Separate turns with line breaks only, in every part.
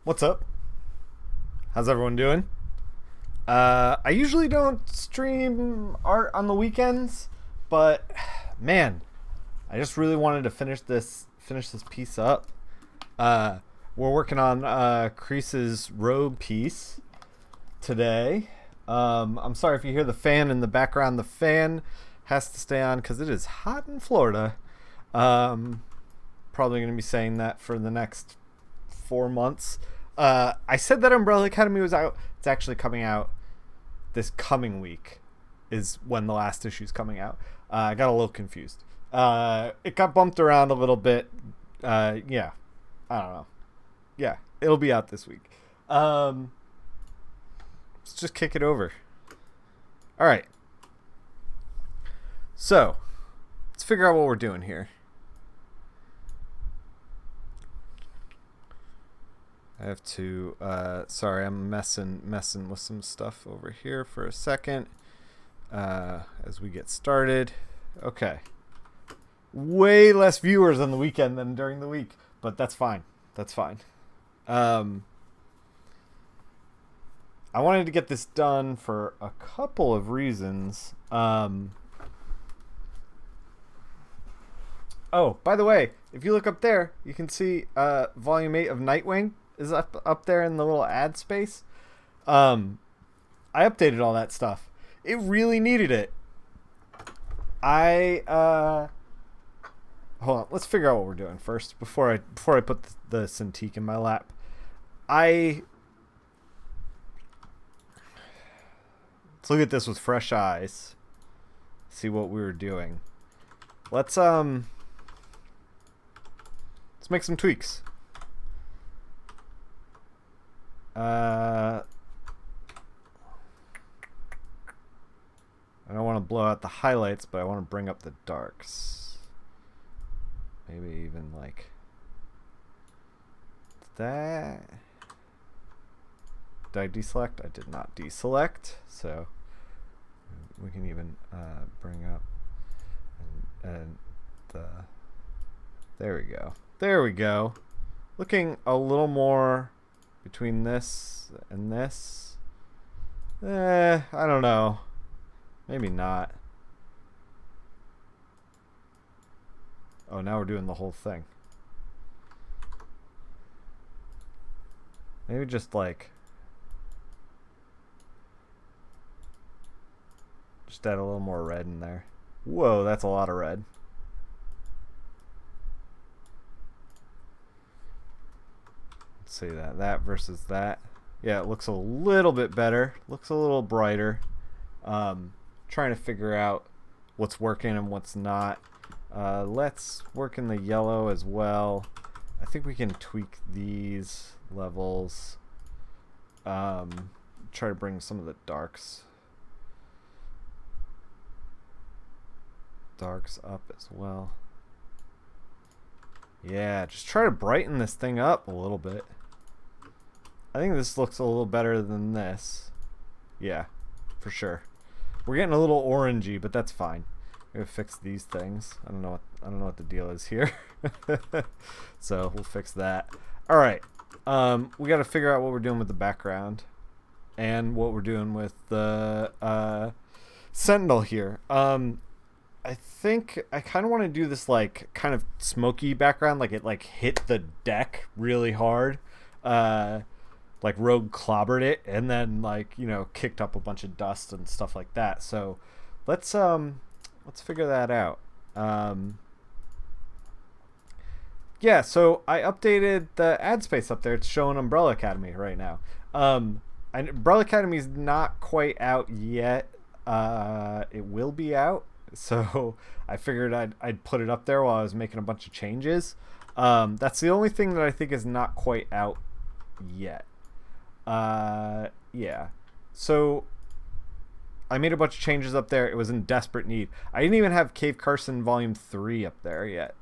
What's up? How's everyone doing? I usually don't stream art on the weekends, but man, I just really wanted to finish this piece up. Uh, we're working on Crease's robe piece today. I'm sorry if you hear the fan in the background. The fan has to stay on because it is hot in Florida. Probably going to be saying that for the next 4 months. I said that Umbrella Academy was out. It's actually coming out this coming week is when the last issue's coming out. I got a little confused. It got bumped around a little bit. Yeah. I don't know. Yeah, it'll be out this week. Let's just kick it over. All right. So, let's figure out what we're doing here. I have to, sorry, I'm messing with some stuff over here for a second as we get started. Okay. Way less viewers on the weekend than during the week, but that's fine. That's fine. I wanted to get this done for a couple of reasons. Oh, by the way, if you look up there, you can see Volume 8 of Nightwing is up there in the little ad space. I updated all that stuff. It really needed it. Hold on, let's figure out what we're doing first before I put the Cintiq in my lap. Let's look at this with fresh eyes. See what we were doing. Let's make some tweaks. I don't want to blow out the highlights, but I want to bring up the darks. Maybe even like that. Did I deselect? I did not deselect. So we can even bring up and the. There we go. There we go. Looking a little more between this and this. I don't know. Maybe not. Oh, now we're doing the whole thing. Maybe just like... just add a little more red in there. Whoa, that's a lot of red. Let's see that versus that. Yeah, it looks a little bit better. Looks a little brighter. Trying to figure out what's working and what's not. Let's work in the yellow as well. I think we can tweak these levels. Try to bring some of the darks up as well. Yeah, just try to brighten this thing up a little bit. I think this looks a little better than this. Yeah, for sure. We're getting a little orangey, but that's fine. We're gonna fix these things. I don't know what the deal is here. So we'll fix that. All right. We got to figure out what we're doing with the background and what we're doing with the Sentinel here. I think I kind of want to do this like kind of smoky background, like it like hit the deck really hard. Like Rogue clobbered it and then like, you know, kicked up a bunch of dust and stuff like that. So let's figure that out. Yeah, so I updated the ad space up there. It's showing Umbrella Academy right now. Umbrella Academy is not quite out yet. It will be out. So I figured I'd put it up there while I was making a bunch of changes. That's the only thing that I think is not quite out yet. Yeah. So I made a bunch of changes up there. It was in desperate need. I didn't even have Cave Carson Volume 3 up there yet,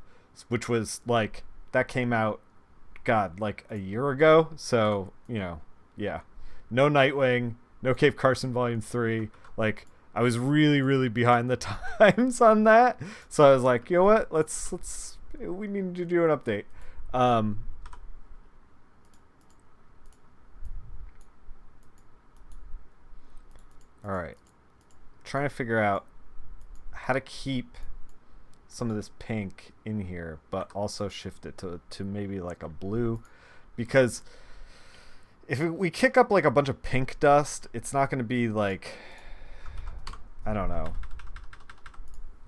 which was like, that came out, God, like a year ago. So, you know, yeah. No Nightwing, no Cave Carson Volume 3. Like, I was really, really behind the times on that. So I was like, you know what? We need to do an update. All right. Trying to figure out how to keep some of this pink in here, but also shift it to maybe like a blue, because if we kick up like a bunch of pink dust, it's not going to be like, I don't know.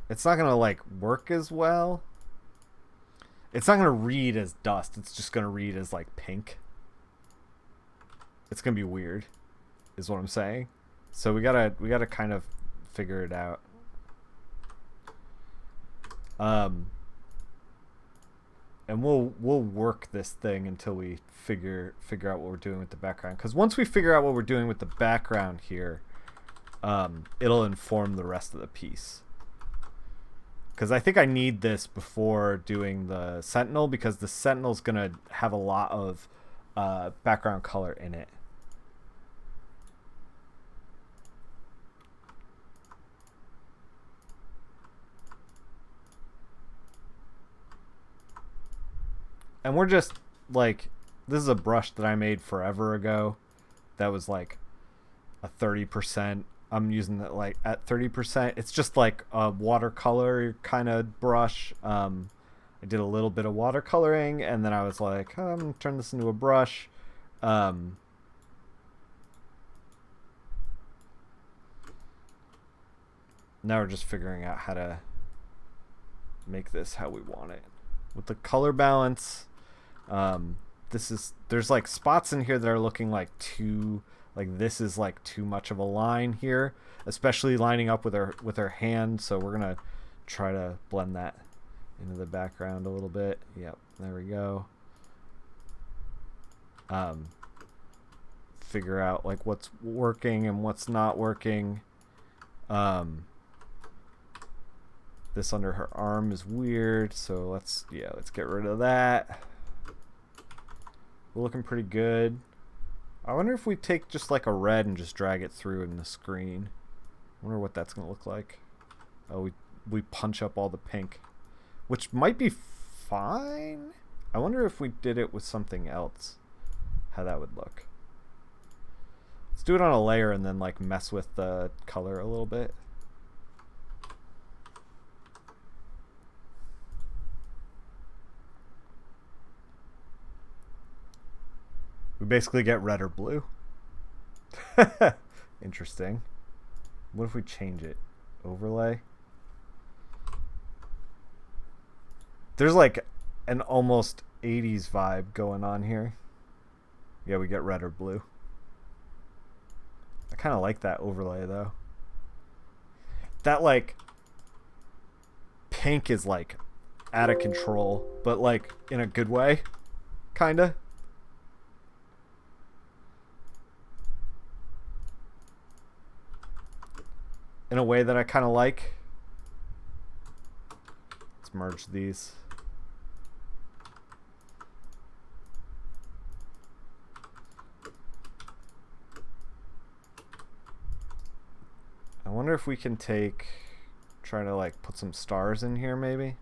It's not going to like work as well. It's not going to read as dust. It's just going to read as like pink. It's going to be weird, is what I'm saying. So we gotta kind of figure it out. And we'll work this thing until we figure out what we're doing with the background. Because once we figure out what we're doing with the background here, it'll inform the rest of the piece. Because I think I need this before doing the Sentinel, because the Sentinel's gonna have a lot of background color in it. And we're just like, this is a brush that I made forever ago that was like a 30%. I'm using it like at 30%. It's just like a watercolor kind of brush. I did a little bit of watercoloring, and then I was like, oh, I'm gonna turn this into a brush. Now we're just figuring out how to make this how we want it. With the color balance, there's like spots in here that are looking like this is like too much of a line here, especially lining up with her hand. So we're gonna try to blend that into the background a little bit. Yep, there we go. Figure out like what's working and what's not working. This under her arm is weird, so let's get rid of that. We're looking pretty good. I wonder if we take just like a red and just drag it through in the screen. I wonder what that's gonna look like. Oh, we punch up all the pink, which might be fine. I wonder if we did it with something else, how that would look. Let's do it on a layer and then like mess with the color a little bit. We basically get red or blue. Interesting. What if we change it? Overlay. There's like an almost 80s vibe going on here. Yeah, we get red or blue. I kind of like that overlay though. That like pink is like out of control, but like in a good way, kinda. In a way that I kind of like. Let's merge these. I wonder if we can try to like put some stars in here maybe.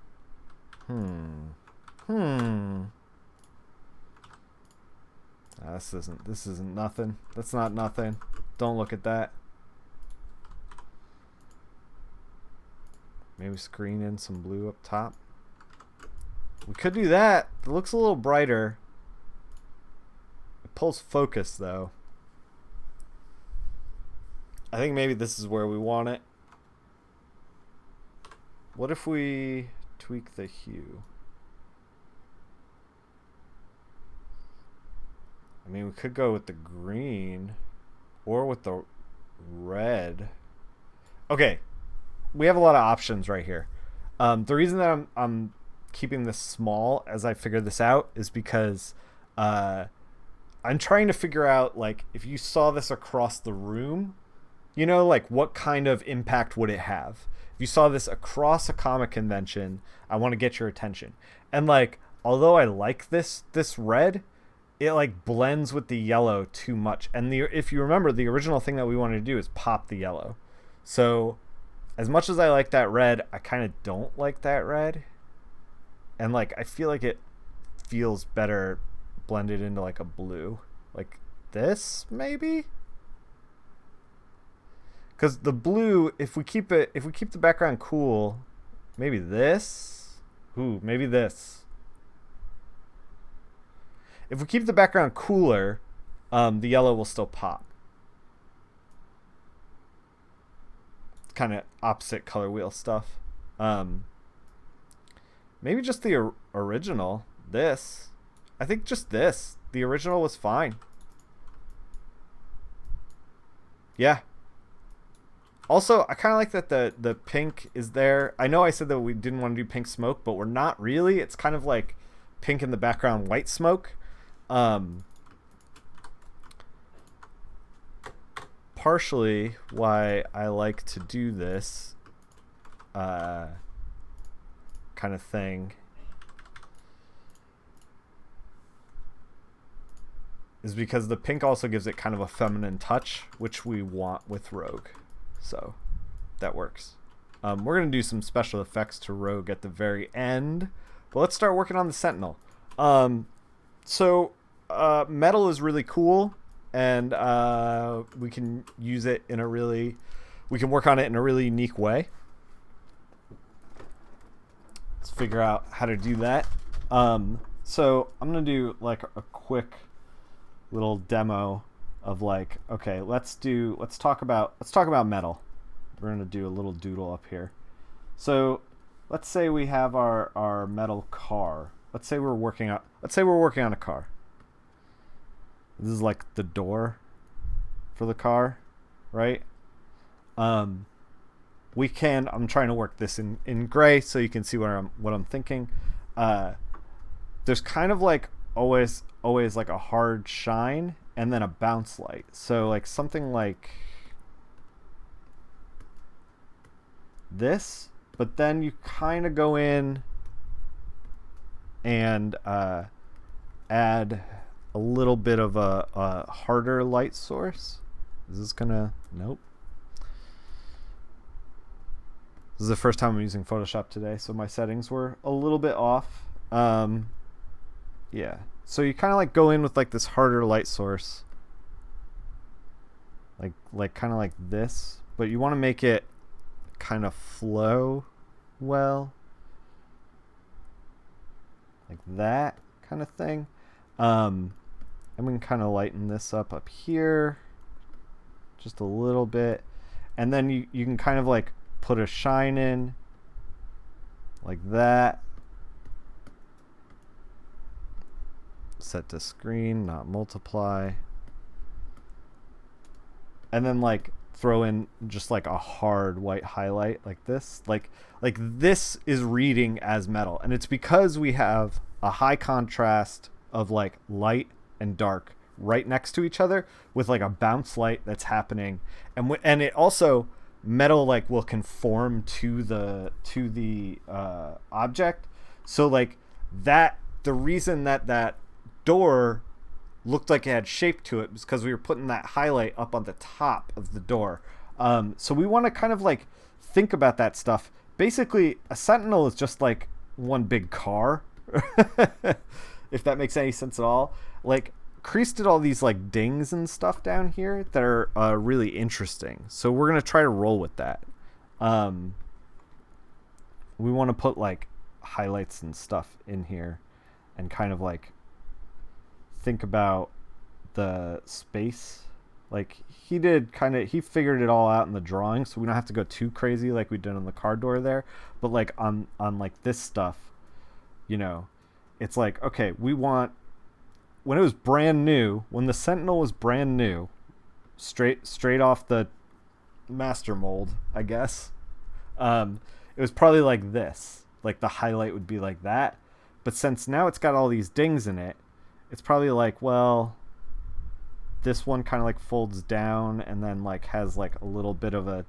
This isn't nothing. That's not nothing. Don't look at that. Maybe screen in some blue up top. We could do that. It looks a little brighter. It pulls focus though. I think maybe this is where we want it. What if we tweak the hue? I mean, we could go with the green or with the red. Okay. We have a lot of options right here. The reason that I'm keeping this small as I figure this out is because I'm trying to figure out, like, if you saw this across the room, you know, like what kind of impact would it have? If you saw this across a comic convention, I want to get your attention. And like, although I like this red, it like blends with the yellow too much. And if you remember, the original thing that we wanted to do is pop the yellow. So as much as I like that red, I kind of don't like that red. And like, I feel like it feels better blended into like a blue. Like this, maybe? Because the blue, if we keep the background cool, maybe this. Ooh, maybe this. If we keep the background cooler, the yellow will still pop. Kind of opposite color wheel stuff. Maybe just the original. This. I think just this. The original was fine. Yeah. Also, I kind of like that the pink is there. I know I said that we didn't want to do pink smoke, but we're not really. It's kind of like pink in the background, white smoke. Partially why I like to do this kind of thing is because the pink also gives it kind of a feminine touch, which we want with Rogue. So that works. We're going to do some special effects to Rogue at the very end, but let's start working on the Sentinel. So metal is really cool, and we can use it in we can work on it in a really unique way. Let's figure out how to do that. So I'm gonna do like a quick little demo of like, okay, let's talk about metal. We're gonna do a little doodle up here. So let's say we have our metal car. Let's say we're working on a car. This is like the door for the car, right? I'm trying to work this in gray so you can see what I'm thinking. There's kind of like always like a hard shine and then a bounce light. So like something like this, but then you kind of go in and add a little bit of a harder light source. Is this gonna... Nope. This is the first time I'm using Photoshop today, so my settings were a little bit off. Yeah. So you kind of like go in with like this harder light source. Like kind of like this, but you want to make it kind of flow well. Like that kind of thing. And we can kind of lighten this up here just a little bit, and then you can kind of like put a shine in like that. Set to screen, not multiply, and then like throw in just like a hard white highlight like this. Like this is reading as metal, and it's because we have a high contrast of like light and dark right next to each other with like a bounce light that's happening, and it also metal like will conform to the object. So like that, the reason that door looked like it had shape to it was because we were putting that highlight up on the top of the door. So we want to kind of like think about that stuff. Basically, a Sentinel is just like one big car. If that makes any sense at all. Like Kreese did all these like dings and stuff down here that are really interesting. So we're gonna try to roll with that. We want to put like highlights and stuff in here, and kind of like think about the space. Like he figured it all out in the drawing, so we don't have to go too crazy like we did on the car door there. But like on like this stuff, you know, it's like, okay, we want, when it was brand new, when the Sentinel was brand new, straight off the master mold, I guess, it was probably like this. Like the highlight would be like that. But since now it's got all these dings in it, it's probably like, well, this one kind of like folds down and then like has like a little bit of a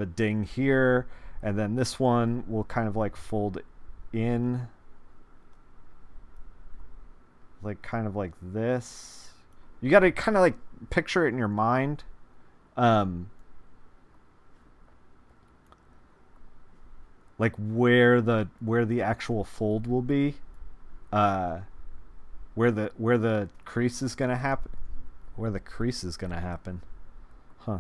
ding here, and then this one will kind of like fold in like kind of like this. You got to kind of like picture it in your mind. Like where the actual fold will be, where the crease is gonna happen, Huh.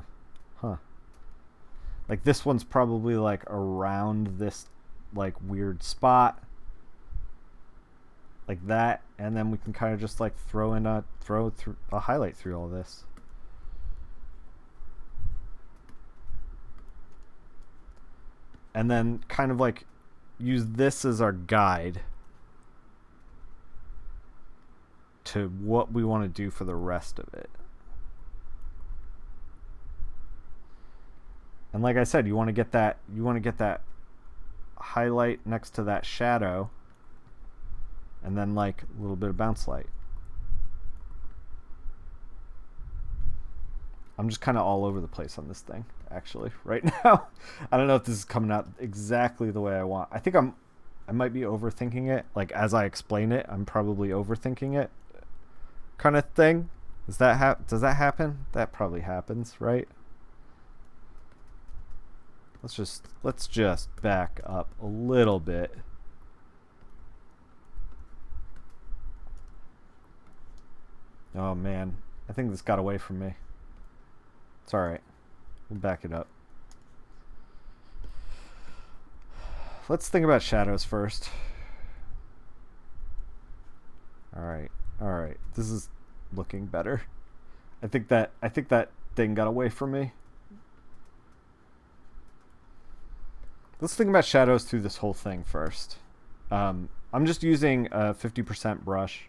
Like this one's probably like around this like weird spot. Like that, and then we can kind of just like throw through a highlight through all this. And then kind of like use this as our guide to what we want to do for the rest of it. And like I said, you want to get that highlight next to that shadow, and then like a little bit of bounce light. I'm just kind of all over the place on this thing actually right now. I don't know if this is coming out exactly the way I want. I think I might be overthinking it. Like as I explain it, I'm probably overthinking it kind of thing. Does that happen? That probably happens, right? Let's just back up a little bit. Oh man, I think this got away from me. It's alright. We'll back it up. Let's think about shadows first. Alright. This is looking better. I think that thing got away from me. Let's think about shadows through this whole thing first. I'm just using a 50% brush.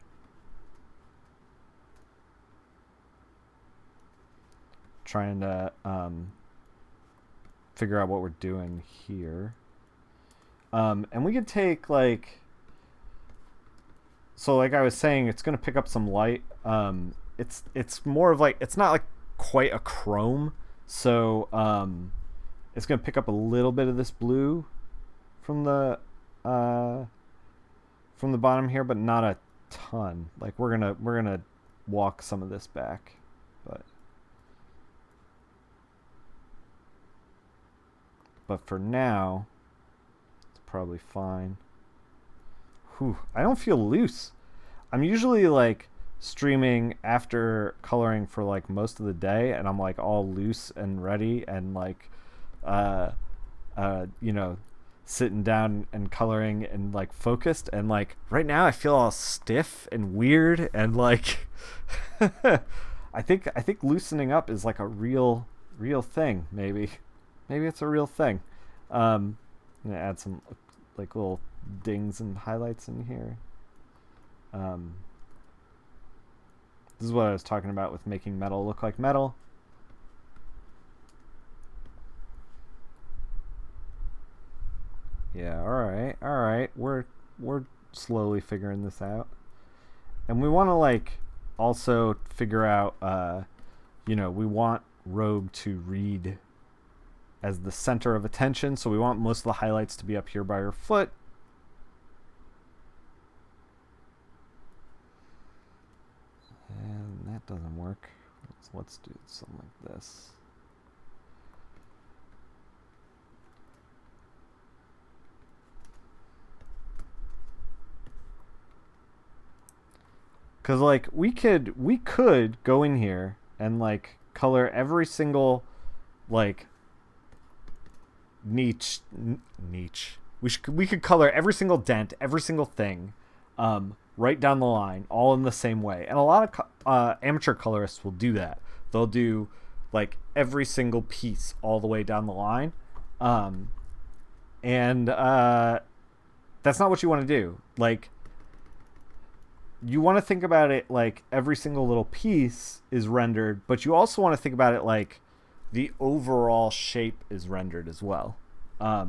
Trying to figure out what we're doing here. And we could take like... So like I was saying, it's going to pick up some light. It's more of like... It's not like quite a chrome. So... it's going to pick up a little bit of this blue from the bottom here, but not a ton. Like we're gonna walk some of this back, but for now, it's probably fine. Whew, I don't feel loose. I'm usually like streaming after coloring for like most of the day, and I'm like all loose and ready and like you know, sitting down and coloring and like focused, and like right now I feel all stiff and weird and like I think loosening up is like a real thing. Maybe it's a real thing. I'm gonna add some like little dings and highlights in here. This is what I was talking about with making metal look like metal. Yeah, all right. We're slowly figuring this out, and we want to like also figure out, you know, we want Rogue to read as the center of attention, so we want most of the highlights to be up here by her foot. And that doesn't work. Let's do something like this. Cause like we could go in here and like color every single like niche. We could color every single dent, every single thing, right down the line, all in the same way. And a lot of amateur colorists will do that. They'll do like every single piece all the way down the line, and that's not what you want to do. Like, you want to think about it like every single little piece is rendered, but you also want to think about it like the overall shape is rendered as well. A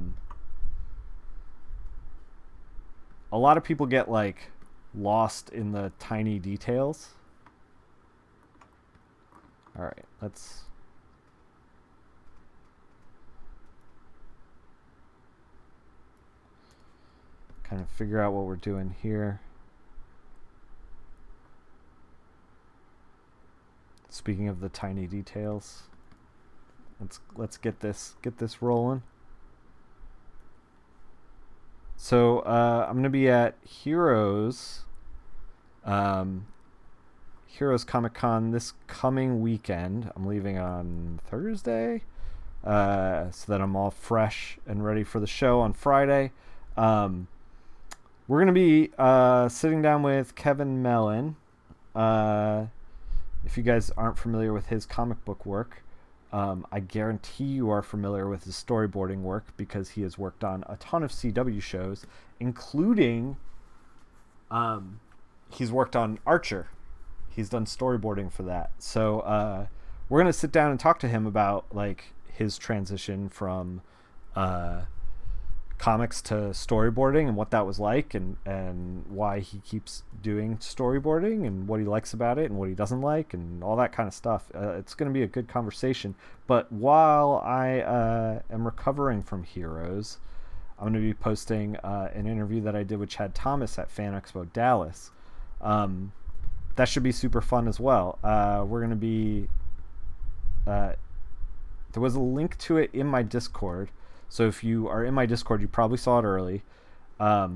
lot of people get like lost in the tiny details. All right, let's kind of figure out what we're doing here. Speaking of the tiny details, let's get this rolling. So I'm gonna be at Heroes Comic Con this coming weekend. I'm leaving on Thursday, so that I'm all fresh and ready for the show on Friday. We're going to be sitting down with Kevin Mellon. If you guys aren't familiar with his comic book work, I guarantee you are familiar with his storyboarding work because he has worked on a ton of CW shows, including he's worked on Archer. He's done storyboarding for that. So we're going to sit down and talk to him about like his transition from comics to storyboarding and what that was like, and why he keeps doing storyboarding and what he likes about it and what he doesn't like and all that kind of stuff. It's going to be a good conversation. But while I am recovering from Heroes, I'm going to be posting an interview that I did with Chad Thomas at Fan Expo Dallas. That should be super fun as well. We're going to be... there was a link to it in my Discord. So if you are in my Discord, you probably saw it early. But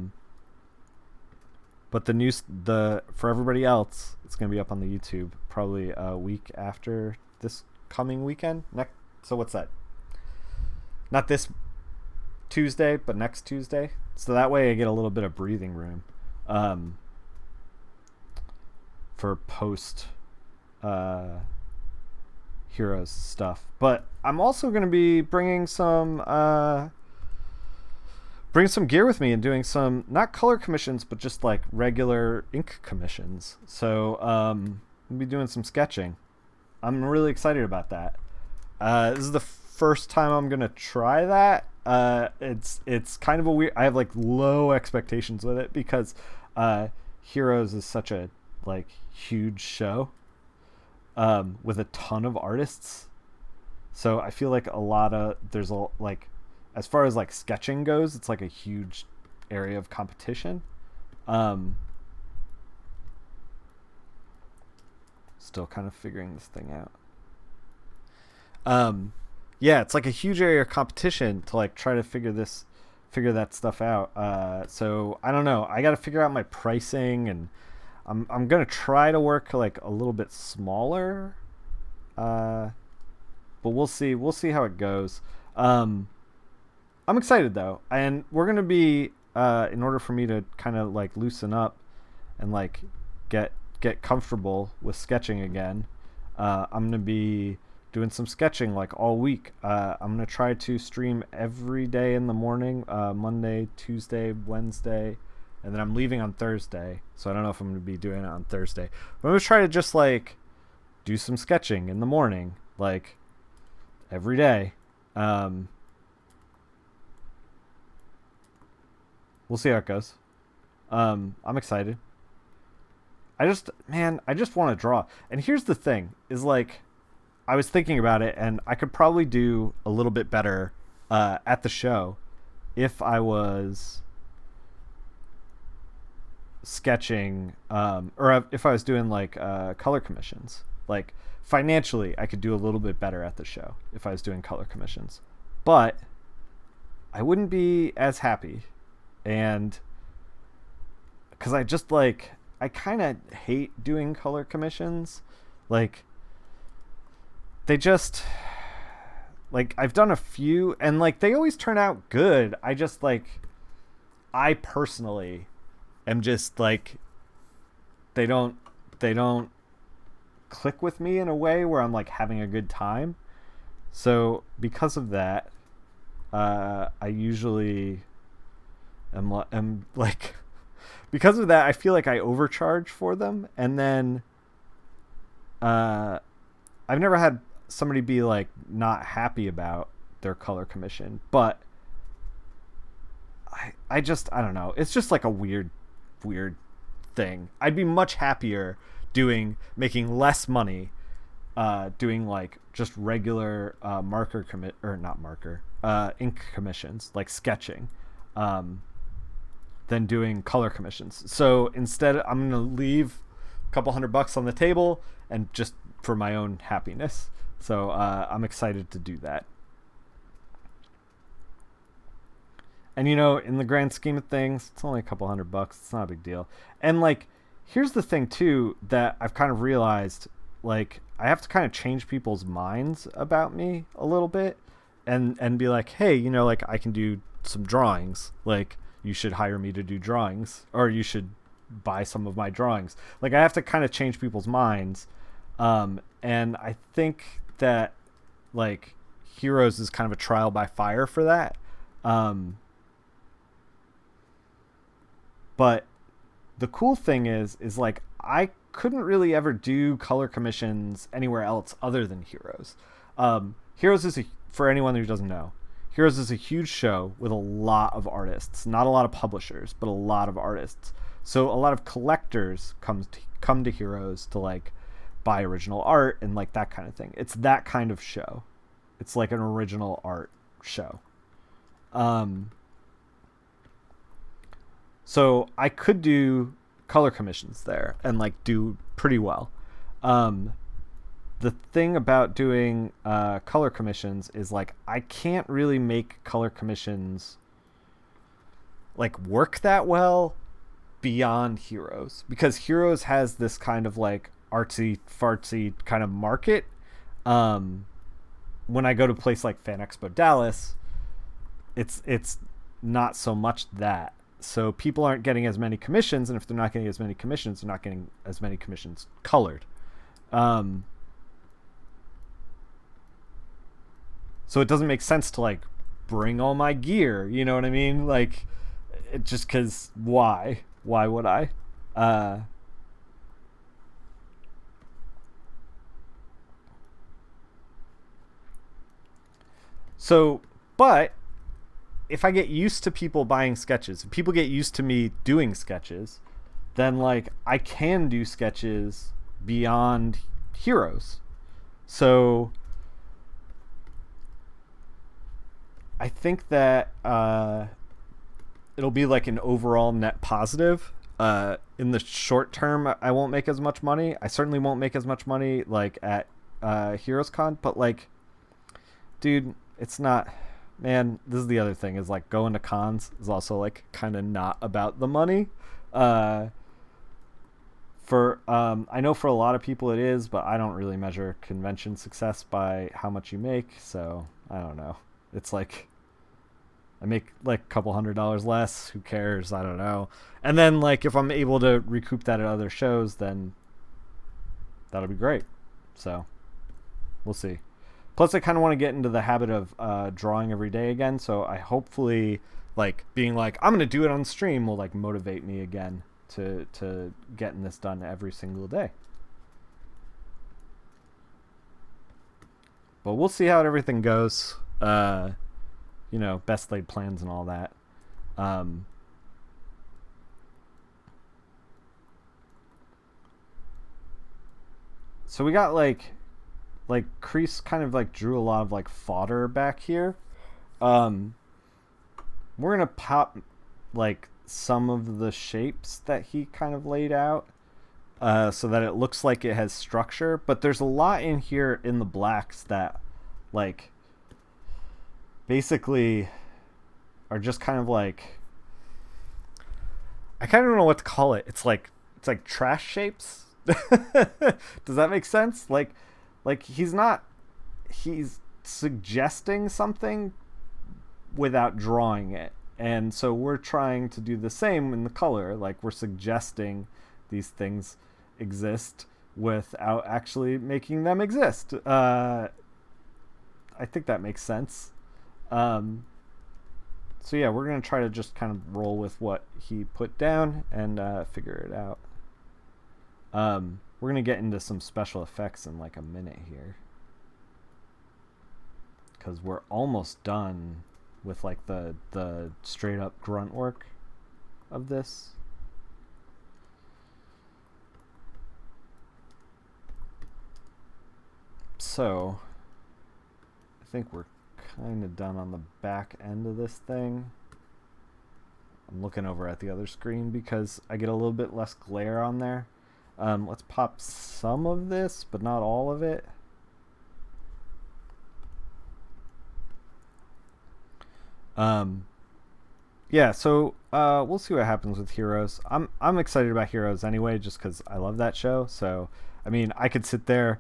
the news, for everybody else, it's going to be up on the YouTube probably a week after this coming weekend. So what's that? Not this Tuesday, but next Tuesday. So that way I get a little bit of breathing room for post Heroes stuff. But I'm also going to be bringing some gear with me and doing some not color commissions but just like regular ink commissions. So I'll be doing some sketching. I'm really excited about that. This is the first time I'm going to try that. It's kind of a weird, I have like low expectations with it because Heroes is such a like huge show with a ton of artists. So I feel like there's a like, as far as like sketching goes, it's like a huge area of competition. Still kind of figuring this thing out. Yeah, it's like a huge area of competition to like try to figure that stuff out. So I don't know. I got to figure out my pricing, and I'm gonna try to work like a little bit smaller. But we'll see. We'll see how it goes. I'm excited though, and we're gonna be in order for me to kind of like loosen up and like get comfortable with sketching again. I'm gonna be doing some sketching like all week. I'm gonna try to stream every day in the morning, Monday, Tuesday, Wednesday, and then I'm leaving on Thursday. So I don't know if I'm gonna be doing it on Thursday, but I'm gonna try to just like do some sketching in the morning, like every day. We'll see how it goes. I'm excited. I just want to draw. And here's the thing, is like, I was thinking about it, and I could probably do a little bit better at the show if I was sketching, or if I was doing like color commissions. Like financially, I could do a little bit better at the show if I was doing color commissions. But I wouldn't be as happy. And because I just like, I kind of hate doing color commissions. Like, they just, like, I've done a few, and like they always turn out good. I just like, I personally am just like, they don't click with me in a way where I'm like having a good time. So because of that, I usually am like, because of that, I feel like I overcharge for them. And then I've never had somebody be like not happy about their color commission, but I don't know. It's just like a weird thing. I'd be much happier making less money doing like just regular ink commissions, like sketching, than doing color commissions. So instead, I'm gonna leave a couple $100 on the table, and just for my own happiness. So I'm excited to do that. And you know, in the grand scheme of things, it's only a couple $100. It's not a big deal. And like, here's the thing too that I've kind of realized, like, I have to kind of change people's minds about me a little bit. and be like, hey, you know, like I can do some drawings. Like you should hire me to do drawings, or you should buy some of my drawings. Like I have to kind of change people's minds, and I think that like Heroes is kind of a trial by fire for that. But the cool thing is like I couldn't really ever do color commissions anywhere else other than Heroes. Heroes is for anyone who doesn't know, Heroes is a huge show with a lot of artists, not a lot of publishers, but a lot of artists. So a lot of collectors come to Heroes to like buy original art and like that kind of thing. It's that kind of show. It's like an original art show. So I could do color commissions there and like do pretty well. The thing about doing color commissions is like I can't really make color commissions like work that well beyond Heroes, because Heroes has this kind of like artsy fartsy kind of market. When I go to a place like Fan Expo Dallas, it's not so much that. So people aren't getting as many commissions, and if they're not getting as many commissions, they're not getting as many commissions colored. So it doesn't make sense to like bring all my gear, you know what I mean? Like, it just because why would I? So, but if I get used to people buying sketches, if people get used to me doing sketches, then like I can do sketches beyond Heroes. So I think that it'll be like an overall net positive. In the short term, I won't make as much money. I certainly won't make as much money like at Heroes Con, but like, dude, it's not, man, this is the other thing, is like going to cons is also like kind of not about the money. I know for a lot of people it is, but I don't really measure convention success by how much you make, so I don't know. It's like I make like a couple $100 less, who cares? I don't know. And then like if I'm able to recoup that at other shows, then that'll be great. So we'll see. Plus, I kind of want to get into the habit of drawing every day again. So I hopefully like being like, I'm going to do it on stream will like motivate me again to getting this done every single day. But we'll see how everything goes. You know, best laid plans and all that. So we got like Kreese kind of like drew a lot of like fodder back here. We're gonna pop like some of the shapes that he kind of laid out, so that it looks like it has structure. But there's a lot in here in the blacks that like basically are just kind of like, I kind of don't know what to call it. It's like trash shapes. Does that make sense? Like he's suggesting something without drawing it. And so we're trying to do the same in the color. Like we're suggesting these things exist without actually making them exist. I think that makes sense. So yeah, we're going to try to just kind of roll with what he put down and figure it out. We're going to get into some special effects in like a minute here, because we're almost done with like the straight up grunt work of this. So I think we're kind of done on the back end of this thing. I'm looking over at the other screen because I get a little bit less glare on there. Let's pop some of this, but not all of it. Yeah, so we'll see what happens with Heroes. I'm excited about Heroes anyway, just because I love that show. So I mean, I could sit there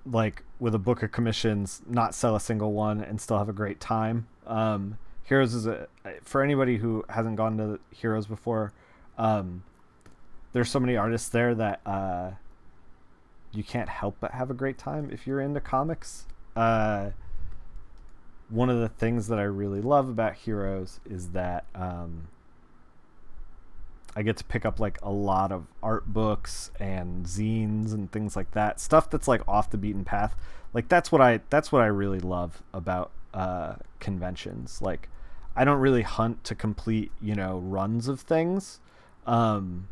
like with a book of commissions, not sell a single one and still have a great time. Heroes is for anybody who hasn't gone to Heroes before. There's so many artists there that you can't help but have a great time if you're into comics. One of the things that I really love about Heroes is that I get to pick up like a lot of art books and zines and things like that. Stuff that's like off the beaten path. Like that's what I really love about conventions. Like I don't really hunt to complete, runs of things. In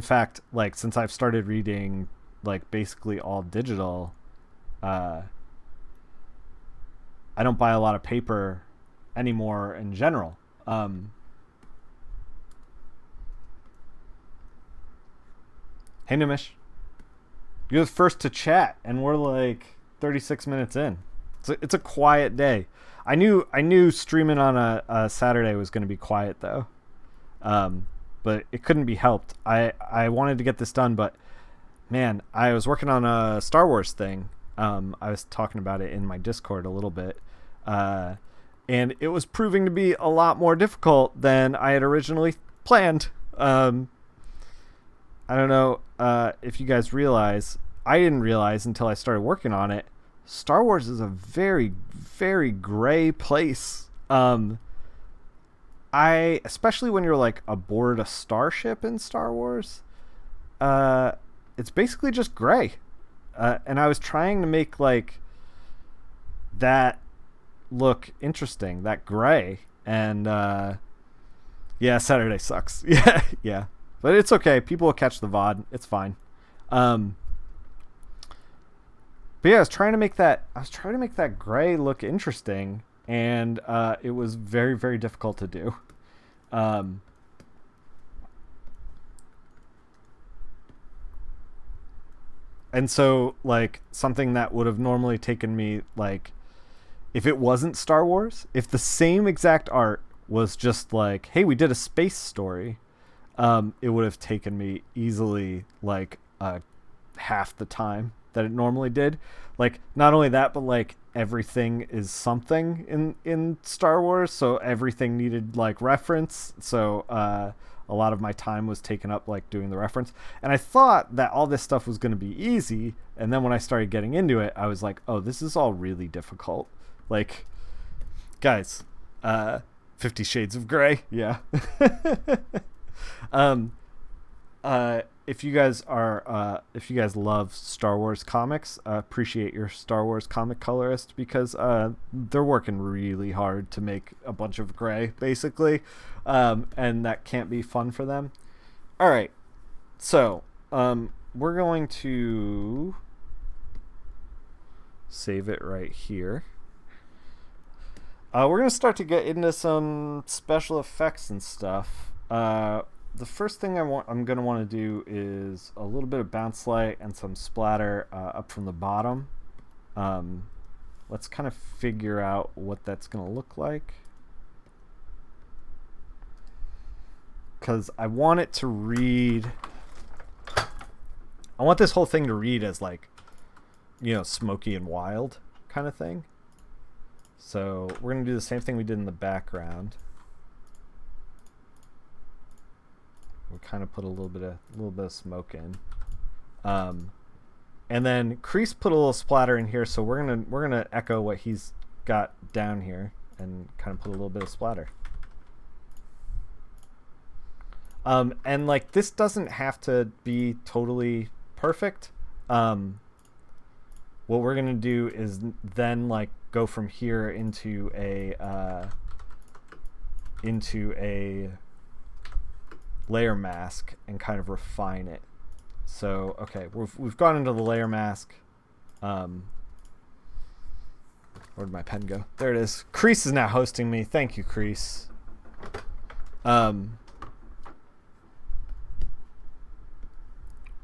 fact, like since I've started reading like basically all digital, I don't buy a lot of paper anymore in general. Hey Nimish, you're the first to chat, and we're like 36 minutes in. It's a quiet day. I knew streaming on a Saturday was going to be quiet though, but it couldn't be helped. I wanted to get this done, but man, I was working on a Star Wars thing. I was talking about it in my Discord a little bit, and it was proving to be a lot more difficult than I had originally planned. I don't know if you guys realize, I didn't realize until I started working on it, Star Wars is a very, very gray place. Especially when you're like aboard a starship in Star Wars, it's basically just gray. And I was trying to make like that look interesting, that gray. And yeah, Saturday sucks. Yeah. But it's okay. People will catch the VOD. It's fine. But yeah, I was trying to make that gray look interesting, and it was very, very difficult to do. And so like something that would have normally taken me like, if it wasn't Star Wars, if the same exact art was just like, hey, we did a space story, it would have taken me easily like half the time that it normally did. Like not only that, but like everything is something in Star Wars, so everything needed like reference. So a lot of my time was taken up like doing the reference, and I thought that all this stuff was going to be easy, and then when I started getting into it, I was like, oh, this is all really difficult. Like, guys, 50 Shades of Grey, yeah. If you guys love Star Wars comics, appreciate your Star Wars comic colorist, because they're working really hard to make a bunch of gray, basically, and that can't be fun for them. All right, so we're going to save it right here. We're going to start to get into some special effects and stuff. The first thing I'm going to want to do is a little bit of bounce light and some splatter up from the bottom. Let's kind of figure out what that's going to look like, because I want it to read, I want this whole thing to read as like, smoky and wild kind of thing. So we're going to do the same thing we did in the background. We kind of put a little bit of smoke in, and then Kreese put a little splatter in here. So we're gonna echo what he's got down here and kind of put a little bit of splatter. And like this doesn't have to be totally perfect. What we're gonna do is then like go from here into a layer mask and kind of refine it. So okay, we've gone into the layer mask. Where'd my pen go? There it is. Kreese is now hosting me. Thank you, Kreese.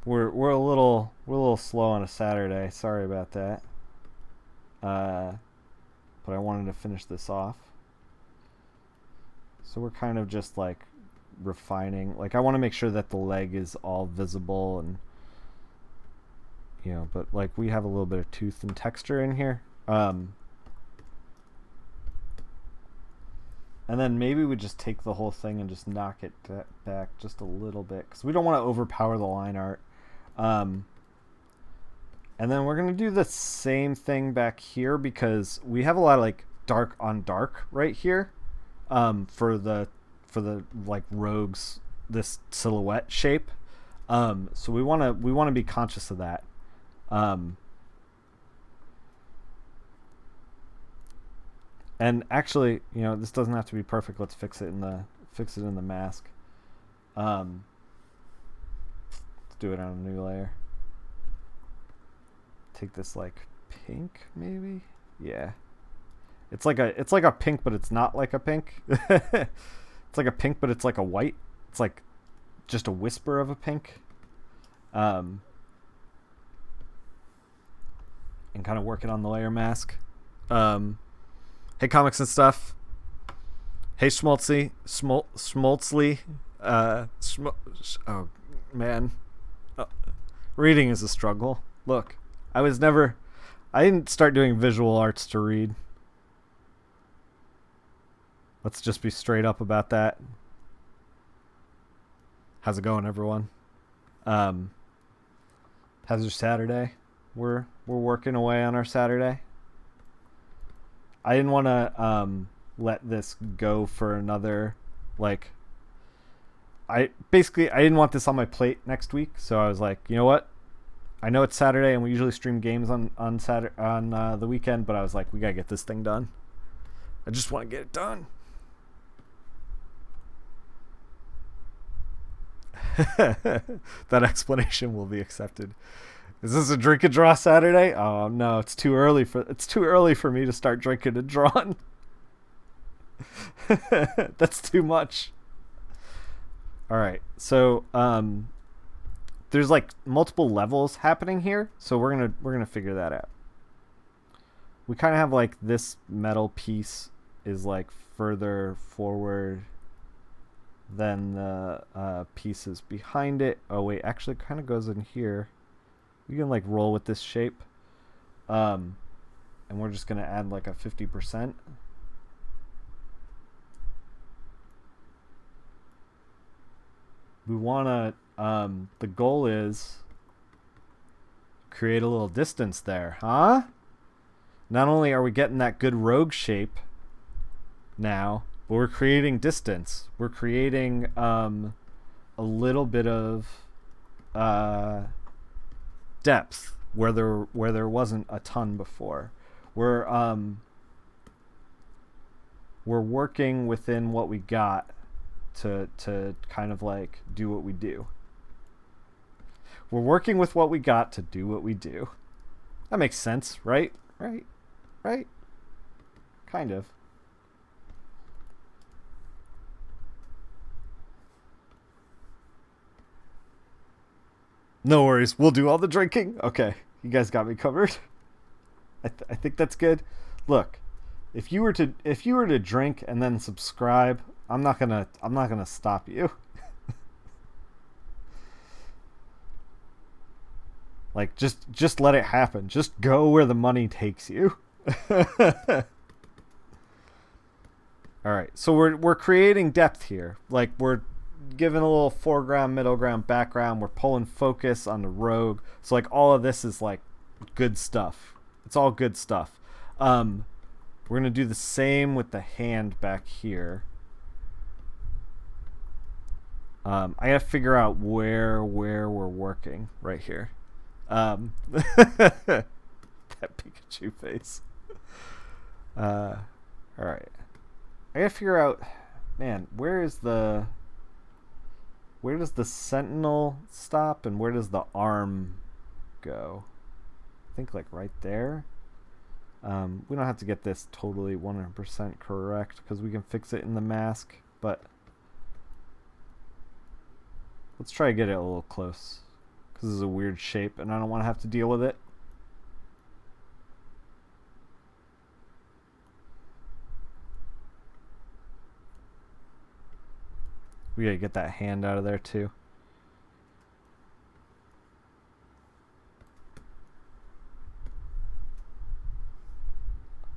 We're a little slow on a Saturday. Sorry about that. But I wanted to finish this off. So we're kind of just like refining. Like I want to make sure that the leg is all visible, and you know, but like we have a little bit of tooth and texture in here. And then maybe we just take the whole thing and just knock it back just a little bit, because we don't want to overpower the line art. And then we're going to do the same thing back here, because we have a lot of like dark on dark right here, for the like rogues, this silhouette shape. So we want to be conscious of that. And actually, you know, this doesn't have to be perfect. Let's fix it in the mask. Let's do it on a new layer. Take this like pink, maybe. Yeah, it's like a pink, but it's not like a pink. It's like a pink, but it's like a white. It's like just a whisper of a pink. And kind of working on the layer mask. Hey, Comics and Stuff. Hey, Schmaltzy. Schmaltzly. Oh, man. Reading is a struggle. Look, I didn't start doing visual arts to read. Let's just be straight up about that. How's it going, everyone? How's your Saturday? We're working away on our Saturday. I didn't want to let this go for another, like, I didn't want this on my plate next week, so I was like, you know what? I know it's Saturday and we usually stream games on Saturday, on the weekend, but I was like, we gotta get this thing done. I just want to get it done. That explanation will be accepted. Is this a drink and draw Saturday? Oh no, it's too early for me to start drinking and drawing. That's too much. All right, so there's like multiple levels happening here, so we're gonna figure that out. We kind of have like this metal piece is like further forward than the pieces behind it. Oh wait, actually, kind of goes in here. We can like roll with this shape, and we're just gonna add like a 50%. We wanna, the goal is create a little distance there, huh? Not only are we getting that good rogue shape now, but we're creating distance. We're creating a little bit of depth where there wasn't a ton before. We're working within what we got to kind of like do what we do. We're working with what we got to do what we do. That makes sense, right? Right? Kind of. No worries. We'll do all the drinking. Okay. You guys got me covered. I think that's good. Look, if you were to drink and then subscribe, I'm not gonna stop you. Like just let it happen. Just go where the money takes you. All right. So we're creating depth here. Like we're giving a little foreground, middle ground, background. We're pulling focus on the rogue. So like all of this is like good stuff. It's all good stuff. We're gonna do the same with the hand back here. I gotta figure out where we're working right here. That Pikachu face. All right. I gotta figure out, man, where does the sentinel stop and where does the arm go? I think like right there. We don't have to get this totally 100% correct because we can fix it in the mask, but let's try to get it a little close because this is a weird shape and I don't want to have to deal with it. We gotta get that hand out of there too.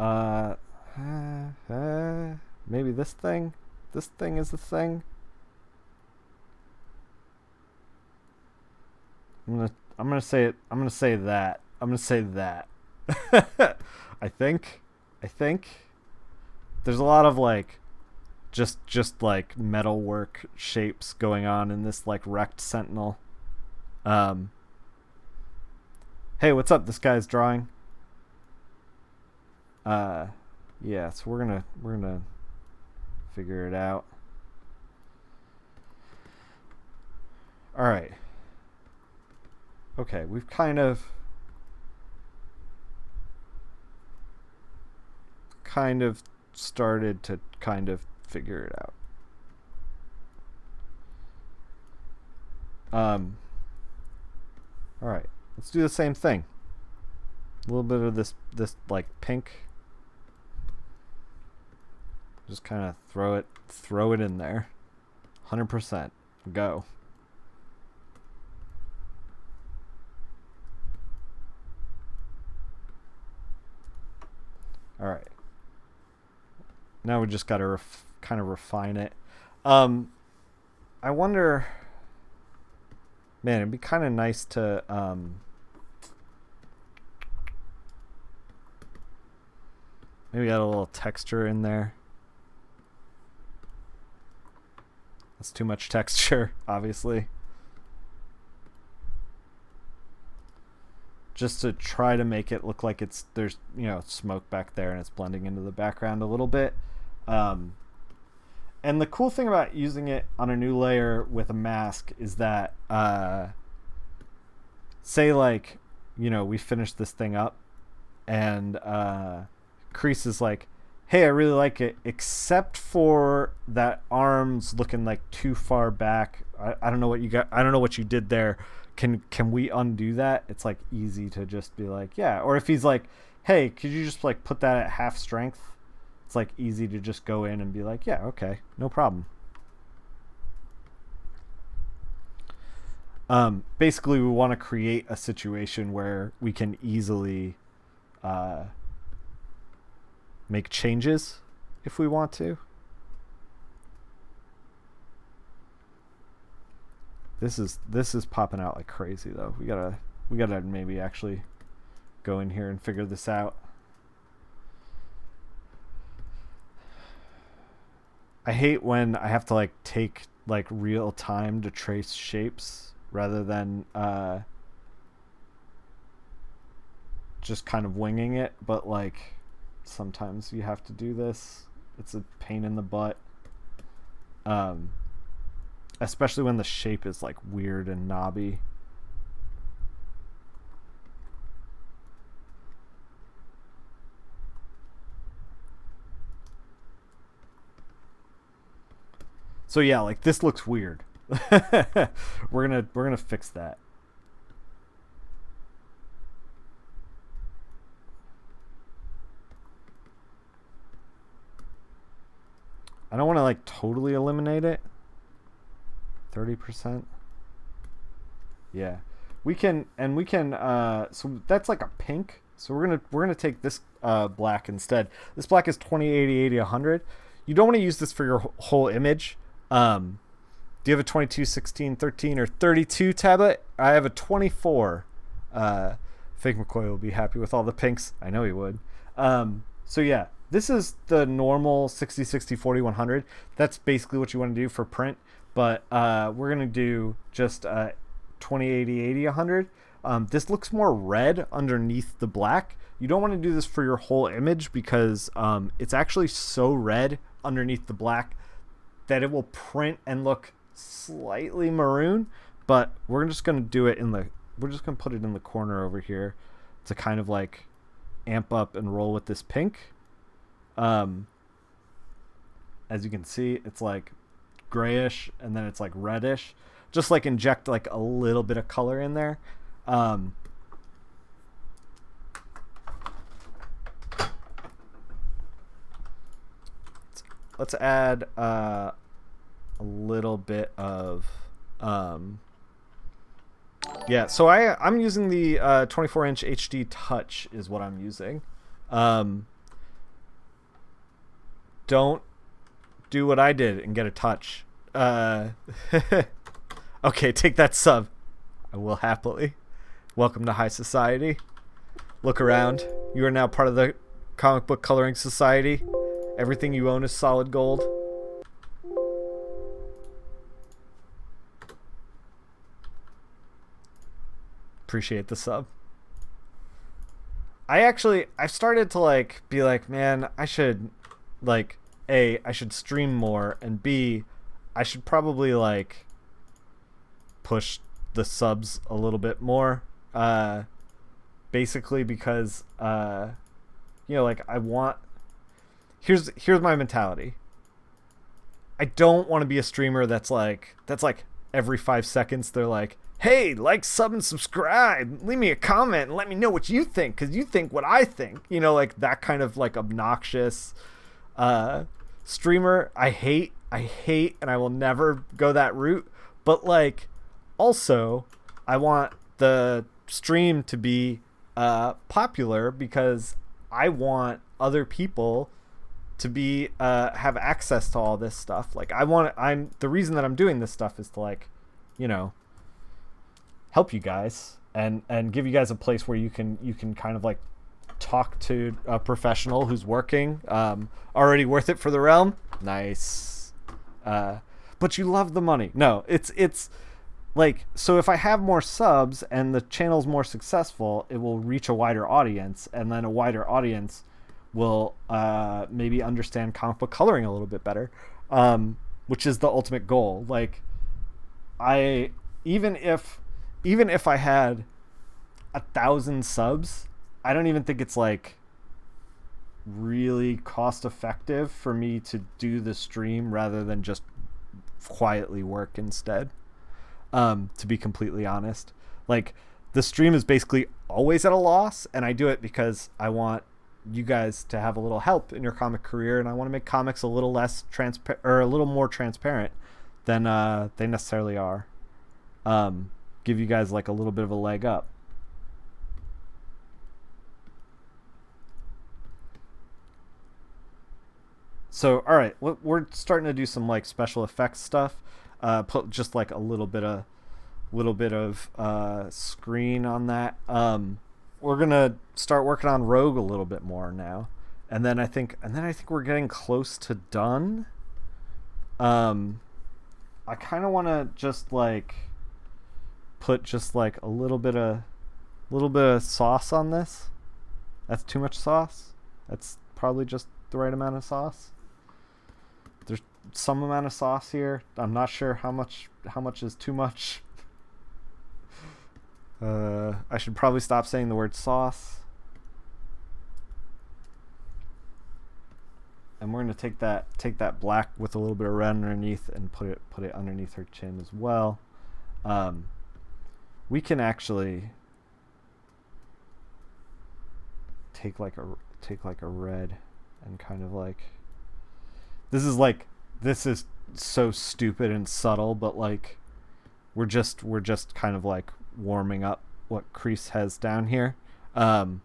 Uh, maybe this thing. This thing is the thing. I'm gonna say it. I'm gonna say that. I'm gonna say that. I think. I think. There's a lot of like, just like metalwork shapes going on in this like wrecked sentinel. Um. Hey, what's up? This guy's drawing. Yeah. So we're gonna figure it out. All right. Okay, we've kind of started to kind of figure it out. All right, let's do the same thing. A little bit of this like pink. Just kind of throw it in there. 100%. Go. All right. Now we just got to kind of refine it. I wonder, man, it'd be kind of nice to maybe add a little texture in there. That's too much texture, obviously. Just to try to make it look like there's smoke back there and it's blending into the background a little bit. And the cool thing about using it on a new layer with a mask is that say like we finished this thing up and Crease is like, hey, I really like it, except for that arm's looking like too far back. I don't know what you got. I don't know what you did there. Can we undo that? It's like easy to just be like, yeah. Or if he's like, hey, could you just like put that at half strength? It's like easy to just go in and be like, yeah, okay, no problem. Basically, we want to create a situation where we can easily make changes if we want to. This is popping out like crazy though. We gotta maybe actually go in here and figure this out. I hate when I have to like take like real time to trace shapes rather than just kind of winging it, but like sometimes you have to do this. It's a pain in the butt. Especially when the shape is like weird and knobby. So yeah, like this looks weird. We're gonna fix that. I don't want to like totally eliminate it. 30%. Yeah, we can so that's like a pink, so we're gonna take this black instead. This black is 20, 80, 80, 100. You don't want to use this for your whole image. Do you have a 22, 16, 13, or 32 tablet? I have a 24. Fake McCoy will be happy with all the pinks. I know he would. So yeah, this is the normal 60, 60, 40, 100. That's basically what you want to do for print. But we're going to do just 20, 80, 80, 100. This looks more red underneath the black. You don't want to do this for your whole image because it's actually so red underneath the black that it will print and look slightly maroon. But we're just going to do it we're just going to put it in the corner over here to kind of like amp up and roll with this pink. As you can see, it's like grayish and then it's like reddish. Just like inject like a little bit of color in there. Let's add a little bit of yeah, so I'm using the 24-inch HD Touch is what I'm using. don't do what I did and get a touch. Okay, take that sub. I will happily. Welcome to high society. Look around. You are now part of the comic book coloring society. Everything you own is solid gold. Appreciate the sub. I've started to like be like, man, I should like A, I should stream more, and B, I should probably like push the subs a little bit more. Basically because like I want here's my mentality. I don't want to be a streamer that's like every 5 seconds they're like, hey, like, sub, and subscribe. Leave me a comment and let me know what you think, because you think what I think. Like that kind of like obnoxious streamer. I hate, and I will never go that route. But like, also, I want the stream to be popular because I want other people to be have access to all this stuff. Like I'm the reason that I'm doing this stuff is to like, help you guys and give you guys a place where you can kind of like talk to a professional who's working. Already worth it for the realm. Nice. But you love the money. No, it's like, so if I have more subs and the channel's more successful, it will reach a wider audience, and then a wider audience will maybe understand comic book coloring a little bit better, which is the ultimate goal. Like, even if I had 1,000 subs, I don't even think it's like really cost effective for me to do the stream rather than just quietly work instead. To be completely honest, like, the stream is basically always at a loss, and I do it because I want you guys to have a little help in your comic career, and I want to make comics a little less transparent, or a little more transparent than they necessarily are. Give you guys like a little bit of a leg up. So, all right, we're starting to do some like special effects stuff. Put just like a little bit of screen on that. We're gonna start working on Rogue a little bit more now, and then I think we're getting close to done. I kind of want to just like put just like a little bit of sauce on this. That's too much sauce. That's probably just the right amount of sauce. There's some amount of sauce here. I'm not sure how much is too much. I should probably stop saying the word sauce. And we're gonna take that black with a little bit of red underneath and put it underneath her chin as well. We can actually take like a red and kind of like, this is so stupid and subtle, but like we're just kind of like warming up what Kreese has down here. Don't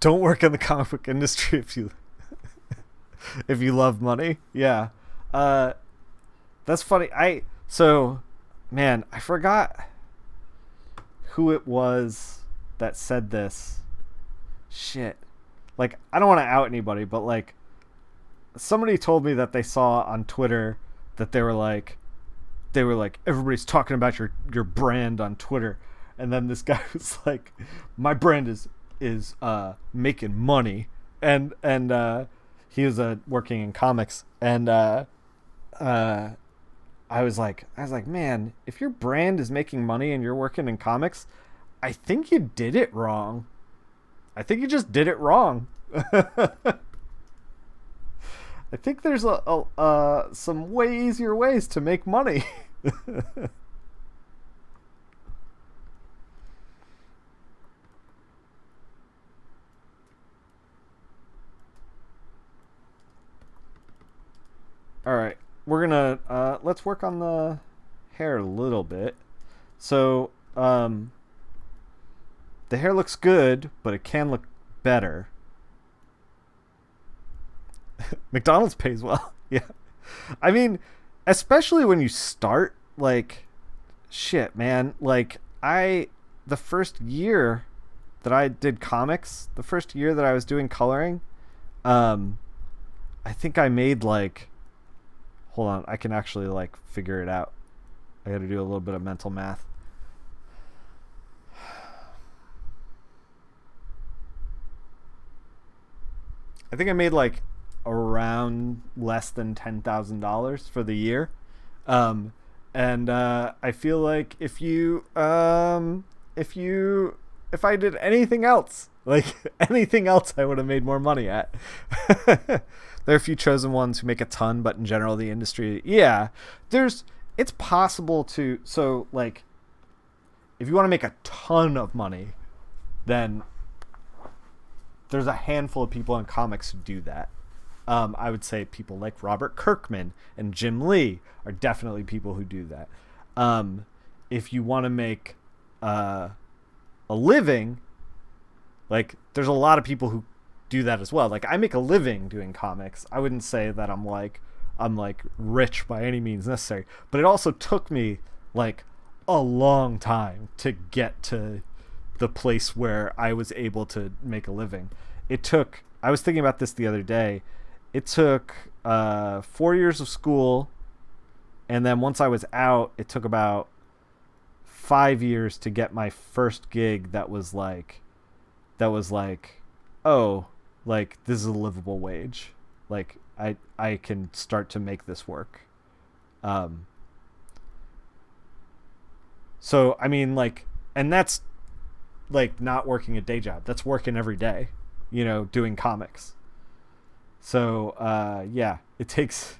work in the comic book industry if you love money. Yeah. That's funny. Man, I forgot who it was that said this. Shit. Like, I don't want to out anybody, but like, somebody told me that they saw on Twitter that they were like everybody's talking about your brand on Twitter, and then this guy was like, my brand is making money, and he was working in comics, and I was like, man, if your brand is making money and you're working in comics, I think you did it wrong. I think you just did it wrong. I think there's some way easier ways to make money. All right, we're gonna let's work on the hair a little bit. So the hair looks good, but it can look better. McDonald's pays well. Yeah. I mean, especially when you start, like, shit, man. Like, the first year that I did comics, the first year that I was doing coloring, um, I think I made like, hold on, I can actually like figure it out. I got to do a little bit of mental math. I think I made like around less than $10,000 for the year. Um, and I feel like if I did anything else, like anything else, I would have made more money at. There are a few chosen ones who make a ton, but in general, the industry, yeah, it's possible to, so like, if you want to make a ton of money, then there's a handful of people in comics who do that. I would say people like Robert Kirkman and Jim Lee are definitely people who do that. If you want to make a living, like there's a lot of people who do that as well. Like I make a living doing comics. I wouldn't say that I'm like rich by any means necessary, but it also took me like a long time to get to the place where I was able to make a living. I was thinking about this the other day. It took 4 years of school, and then once I was out, it took about 5 years to get my first gig that was like, oh, like this is a livable wage. Like I can start to make this work. So I mean, like, and that's like not working a day job. That's working every day, doing comics. So yeah, it takes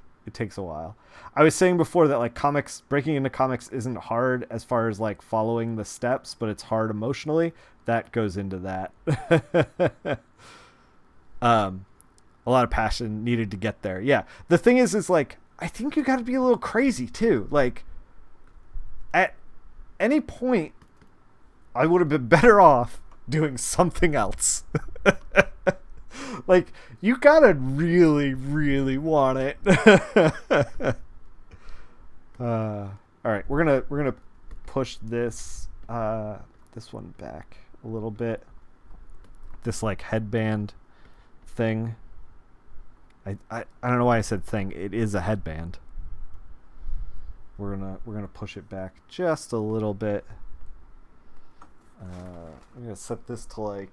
a while. I was saying before that like breaking into comics isn't hard as far as like following the steps, but it's hard emotionally. That goes into that. A lot of passion needed to get there. Yeah. The thing is like, I think you got to be a little crazy too. Like at any point, I would have been better off doing something else. Like you gotta really, really want it. All right, we're gonna push this one back a little bit. This like headband thing. I don't know why I said thing. It is a headband. We're gonna push it back just a little bit. I'm gonna set this to like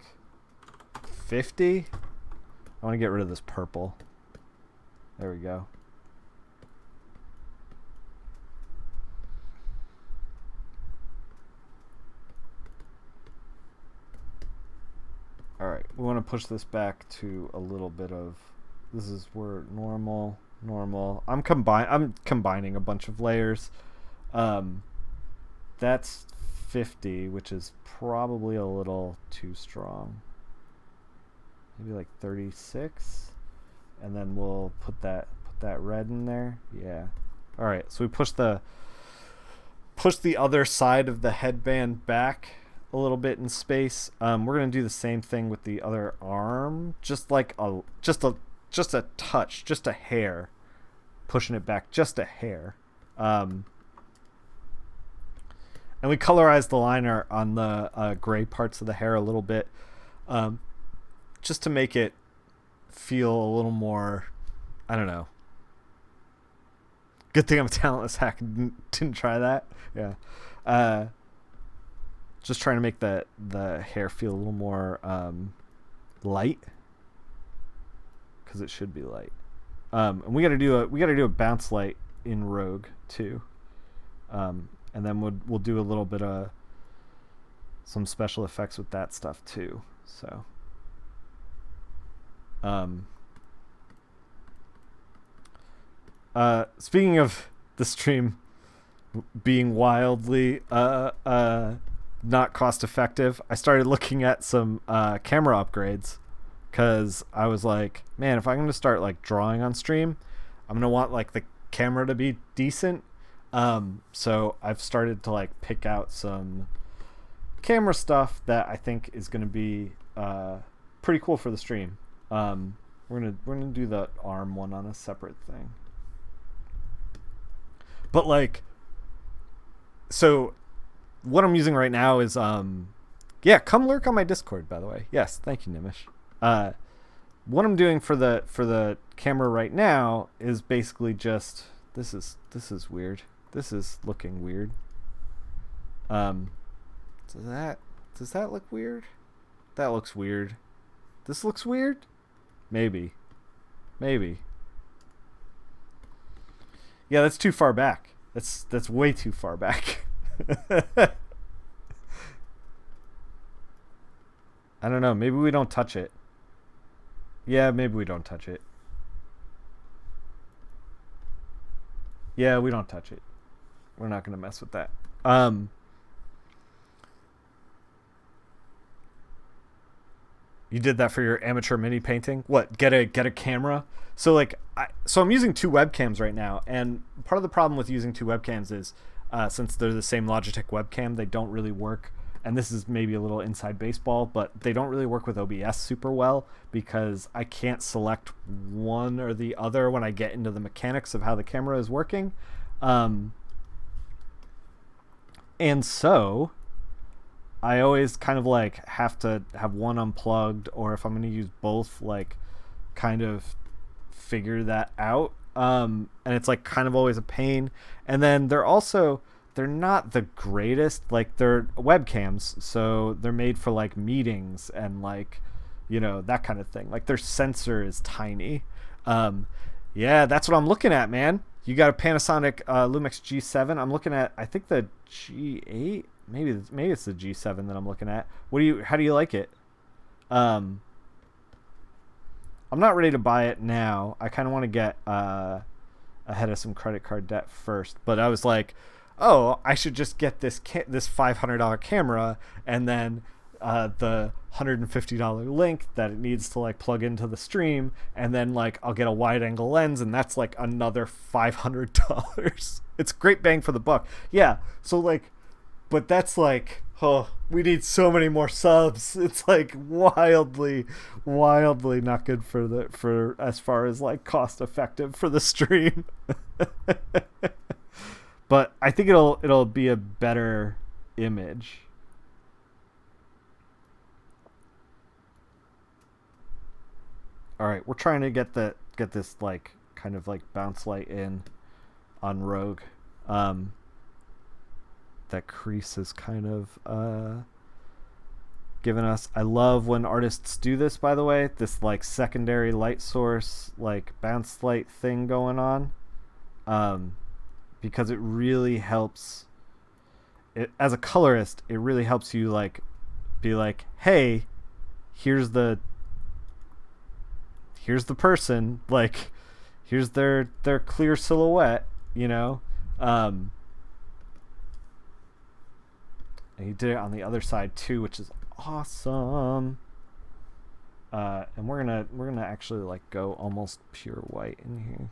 50. I want to get rid of this purple. There we go. All right, we want to push this back to a little bit of. This is where normal. I'm combining a bunch of layers. That's 50, which is probably a little too strong. Maybe like 36, and then we'll put that red in there. Yeah. All right. So we push the other side of the headband back a little bit in space. We're gonna do the same thing with the other arm, just a touch, just a hair, pushing it back just a hair. And we colorize the liner on the gray parts of the hair a little bit, just to make it feel a little more, I don't know. Good thing I'm a talentless hack and didn't try that. Yeah. Just trying to make the hair feel a little more light, because it should be light. And we got to do a bounce light in Rogue too. And then we'll do a little bit of some special effects with that stuff too. So speaking of the stream being wildly not cost effective, I started looking at some camera upgrades, because I was like, man, if I'm going to start like drawing on stream, I'm going to want like the camera to be decent. So I've started to like pick out some camera stuff that I think is going to be pretty cool for the stream. We're gonna do the arm one on a separate thing. But like, so what I'm using right now is yeah, come lurk on my Discord, by the way. Yes, thank you, Nimish. What I'm doing for the camera right now is basically just this is weird. This is looking weird. Does that look weird? That looks weird. This looks weird? Maybe. Yeah, that's too far back. That's way too far back. I don't know. Maybe we don't touch it. Yeah, maybe we don't touch it. Yeah, we don't touch it. We're not going to mess with that. You did that for your amateur mini painting? What? Get a camera? So like, I'm using 2 webcams right now, and part of the problem with using 2 webcams is since they're the same Logitech webcam, they don't really work. And this is maybe a little inside baseball, but they don't really work with OBS super well because I can't select one or the other when I get into the mechanics of how the camera is working. And so I always kind of like have to have one unplugged, or if I'm going to use both, like kind of figure that out. And it's like kind of always a pain. And then they're not the greatest, like they're webcams, so they're made for like meetings and like, you know, that kind of thing. Like their sensor is tiny. Yeah, that's what I'm looking at, man. You got a Panasonic Lumix G7. I'm looking at, I think the G8. Maybe it's the G7 that I'm looking at. How do you like it? I'm not ready to buy it now. I kind of want to get ahead of some credit card debt first. But I was like, oh, I should just get this $500 camera and then the $150 link that it needs to like plug into the stream, and then like I'll get a wide angle lens, and that's like another $500. It's great bang for the buck. Yeah. So like, but that's like, oh, we need so many more subs. It's like wildly not good for as far as like cost effective for the stream. But I think it'll be a better image. All right, we're trying to get this like kind of like bounce light in on Rogue. That crease is kind of given us. I love when artists do this, by the way, this like secondary light source, like bounce light thing going on, because it really helps. As a colorist, it really helps you like be like, hey, here's the person, like here's their clear silhouette, you know. And he did it on the other side too, which is awesome. And we're gonna actually like go almost pure white in here.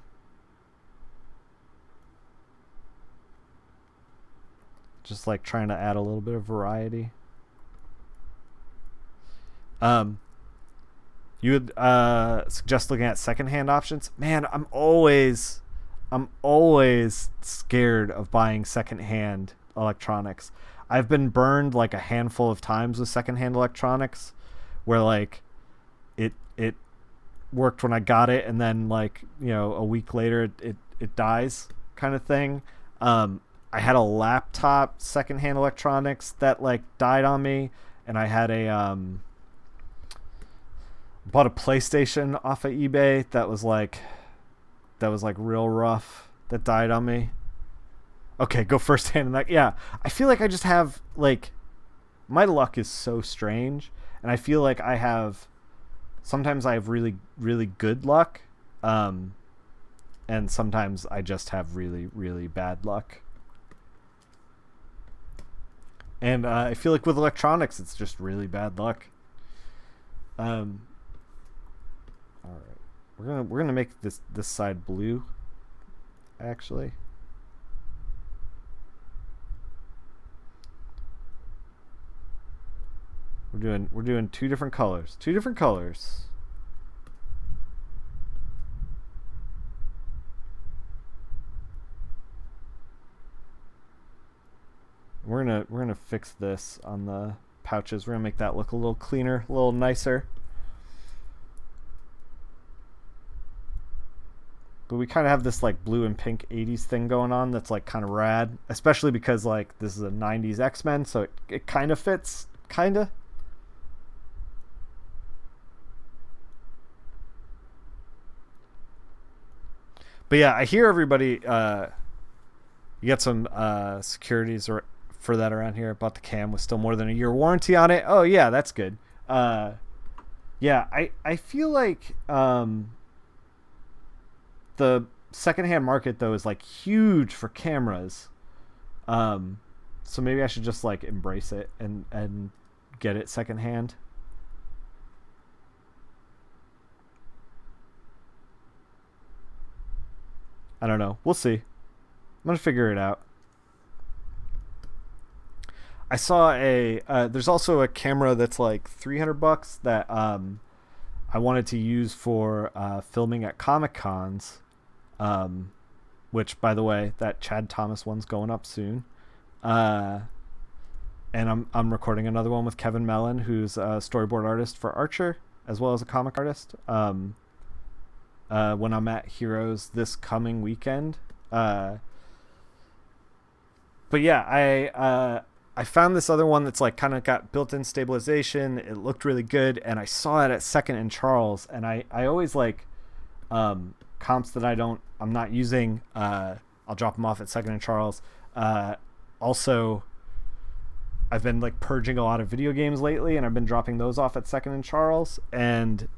Just like trying to add a little bit of variety. You would suggest looking at secondhand options? Man, I'm always scared of buying secondhand electronics. I've been burned like a handful of times with secondhand electronics, where like it worked when I got it, and then like, you know, a week later it dies, kind of thing. I had a laptop secondhand electronics that like died on me, and I had bought a PlayStation off of eBay that was like real rough, that died on me. Okay, go first hand in that. Yeah, I feel like I just have like, my luck is so strange, and I feel like sometimes I have really, really good luck, and sometimes I just have really, really bad luck. And I feel like with electronics, it's just really bad luck. All right, we're gonna make this side blue, actually. We're doing two different colors. we're gonna fix this on the pouches. We're gonna make that look a little cleaner, a little nicer. But we kind of have this like blue and pink 80s thing going on that's like kind of rad, especially because like this is a 90s X-Men, so it kind of fits, kind of. But yeah, I hear everybody, you got some securities for that around here. Bought the cam with still more than a year warranty on it. Oh yeah, that's good. Yeah, I feel like the secondhand market though is like huge for cameras. So maybe I should just like embrace it and get it secondhand. I don't know. We'll see. I'm gonna figure it out. I saw there's also a camera that's like $300 that I wanted to use for filming at Comic Cons, which by the way, that Chad Thomas one's going up soon. And I'm recording another one with Kevin Mellon, who's a storyboard artist for Archer as well as a comic artist. When I'm at Heroes this coming weekend. But yeah, I found this other one that's like kind of got built-in stabilization. It looked really good, and I saw it at Second and Charles, and I always like comps that I'm not using. I'll drop them off at Second and Charles. Also, I've been like purging a lot of video games lately, and I've been dropping those off at Second and Charles, and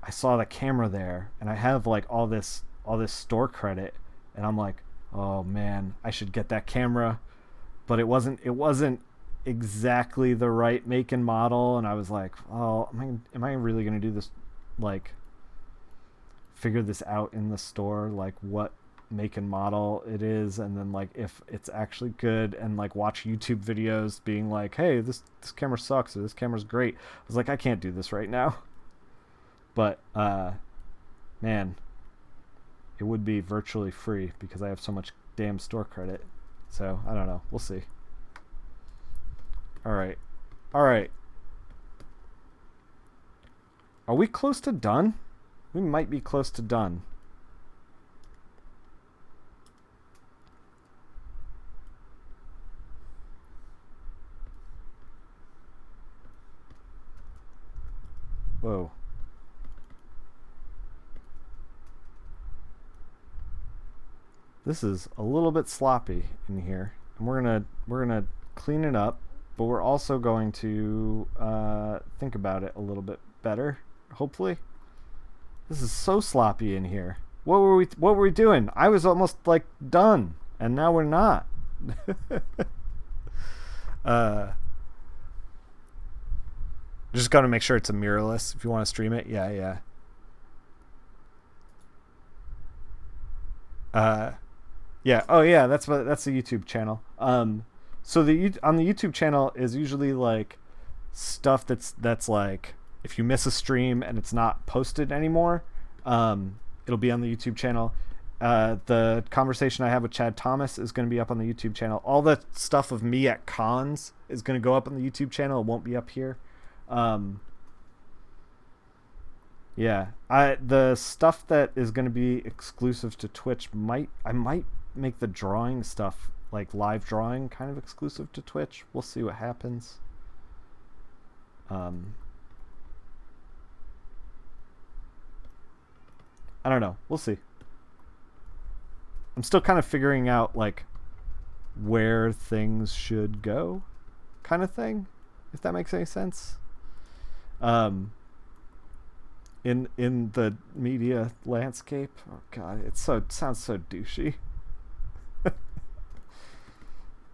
I saw the camera there, and I have like all this store credit, and I'm like, oh man, I should get that camera. But it wasn't exactly the right make and model, and I was like, oh, am I really gonna do this, like figure this out in the store, like what make and model it is, and then like if it's actually good, and like watch YouTube videos being like, hey, this camera sucks or this camera's great. I was like, I can't do this right now. But man, it would be virtually free because I have so much damn store credit. So I don't know. We'll see. All right. Are we close to done? We might be close to done. Whoa. This is a little bit sloppy in here, and we're gonna clean it up, but we're also going to think about it a little bit better. Hopefully, this is so sloppy in here. What were we doing? I was almost like done, and now we're not. Just gotta make sure it's a mirrorless if you want to stream it. Yeah. Yeah. Oh, yeah. That's the YouTube channel. So on the YouTube channel is usually like stuff that's like if you miss a stream and it's not posted anymore, it'll be on the YouTube channel. The conversation I have with Chad Thomas is going to be up on the YouTube channel. All the stuff of me at cons is going to go up on the YouTube channel. It won't be up here. Yeah. The stuff that is going to be exclusive to Twitch I might make the drawing stuff, like live drawing, kind of exclusive to Twitch. We'll see what happens. I don't know. We'll see. I'm still kind of figuring out like where things should go, kind of thing, if that makes any sense. In the media landscape. Oh god, it sounds so douchey.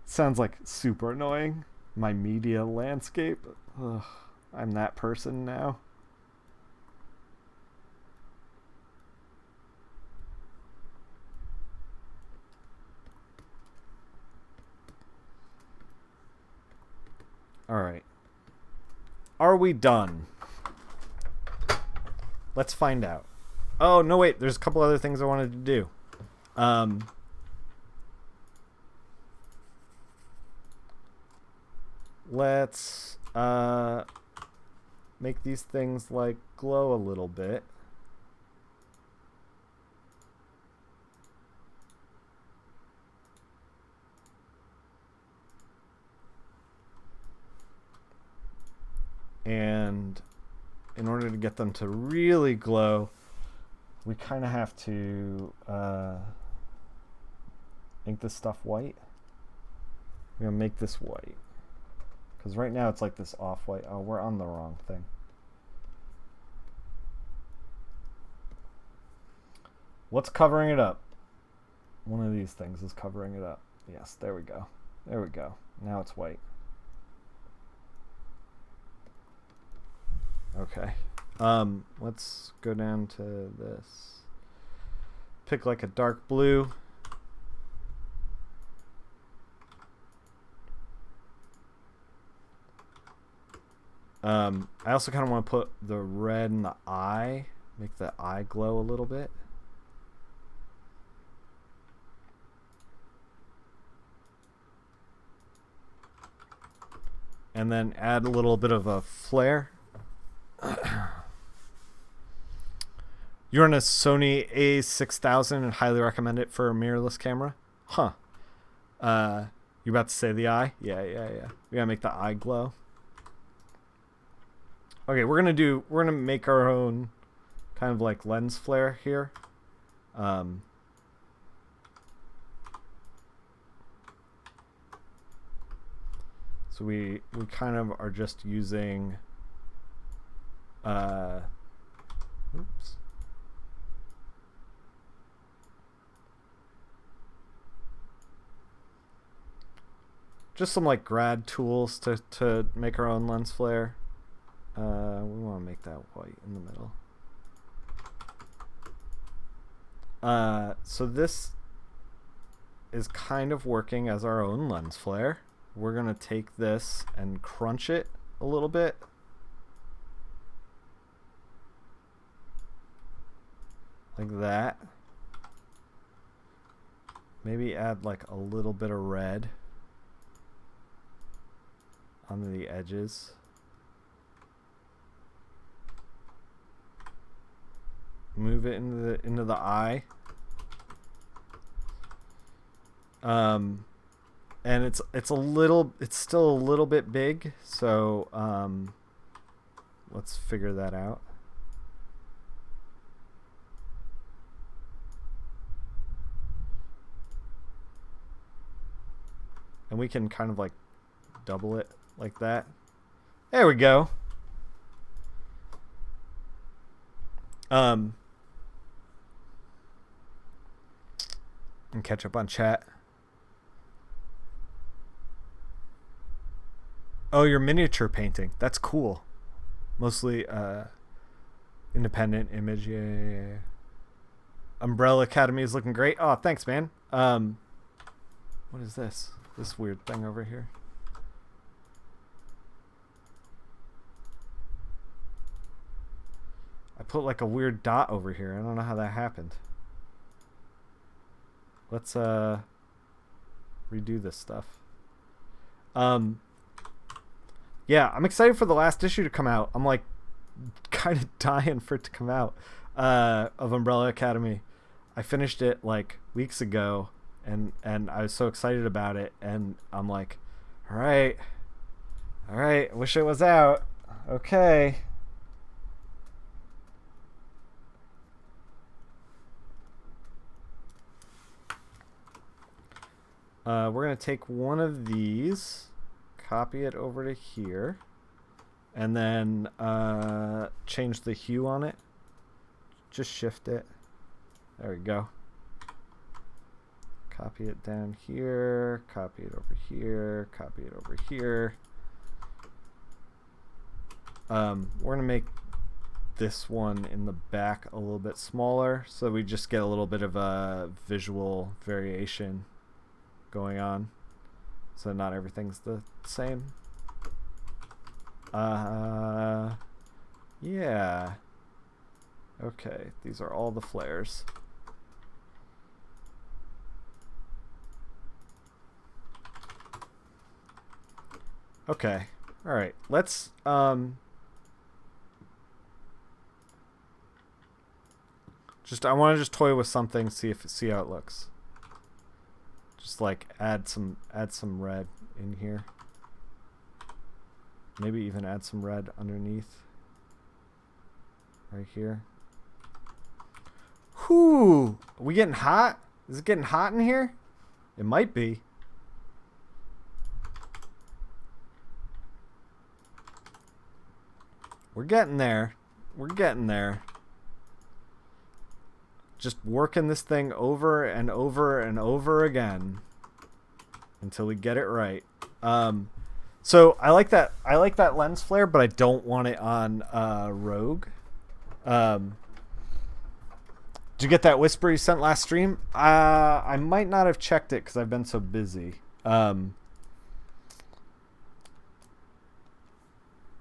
Sounds like super annoying. My media landscape. Ugh, I'm that person now. All right. Are we done? Let's find out. Oh, no, wait. There's a couple other things I wanted to do. let's make these things like glow a little bit. And in order to get them to really glow, we kind of have to make this stuff white. We're going to make this white. Because right now it's like this off-white. Oh, we're on the wrong thing. What's covering it up? One of these things is covering it up. Yes, there we go. There we go. Now it's white. Okay. Let's go down to this. Pick like a dark blue. I also kind of want to put the red in the eye, make the eye glow a little bit. And then add a little bit of a flare. You're on a Sony A6000 and highly recommend it for a mirrorless camera? Huh. You about to say the eye? Yeah. We gotta make the eye glow. Okay, we're gonna make our own kind of like lens flare here. So we kind of are just using oops. Just some like grad tools to make our own lens flare. We want to make that white in the middle. So this is kind of working as our own lens flare. We're gonna take this and crunch it a little bit. Like that. Maybe add like a little bit of red on the edges. Move it into the eye. And it's still a little bit big, so let's figure that out. And we can kind of like double it like that. There we go. And catch up on chat. Oh, you're miniature painting. That's cool. Mostly independent image. Yeah. Umbrella Academy is looking great. Oh, thanks, man. What is this? This weird thing over here. I put like a weird dot over here. I don't know how that happened. Let's redo this stuff. Yeah, I'm excited for the last issue to come out. I'm like kind of dying for it to come out of Umbrella Academy. I finished it like weeks ago and I was so excited about it, and I'm like, all right, wish it was out. Okay. We're going to take one of these, copy it over to here, and then change the hue on it. Just shift it. There we go. Copy it down here, copy it over here, copy it over here. We're going to make this one in the back a little bit smaller, so we just get a little bit of a visual variation going on, so not everything's the same. Yeah. Okay, these are all the flares. Okay. All right. Let's just I want to just toy with something, see how it looks. Just like add some red in here. Maybe even add some red underneath. Right here. Whoo! Are we getting hot? Is it getting hot in here? It might be. We're getting there. We're getting there. Just working this thing over and over and over again until we get it right. So I like that lens flare, but I don't want it on Rogue. Did you get that whisper you sent last stream? I might not have checked it because I've been so busy.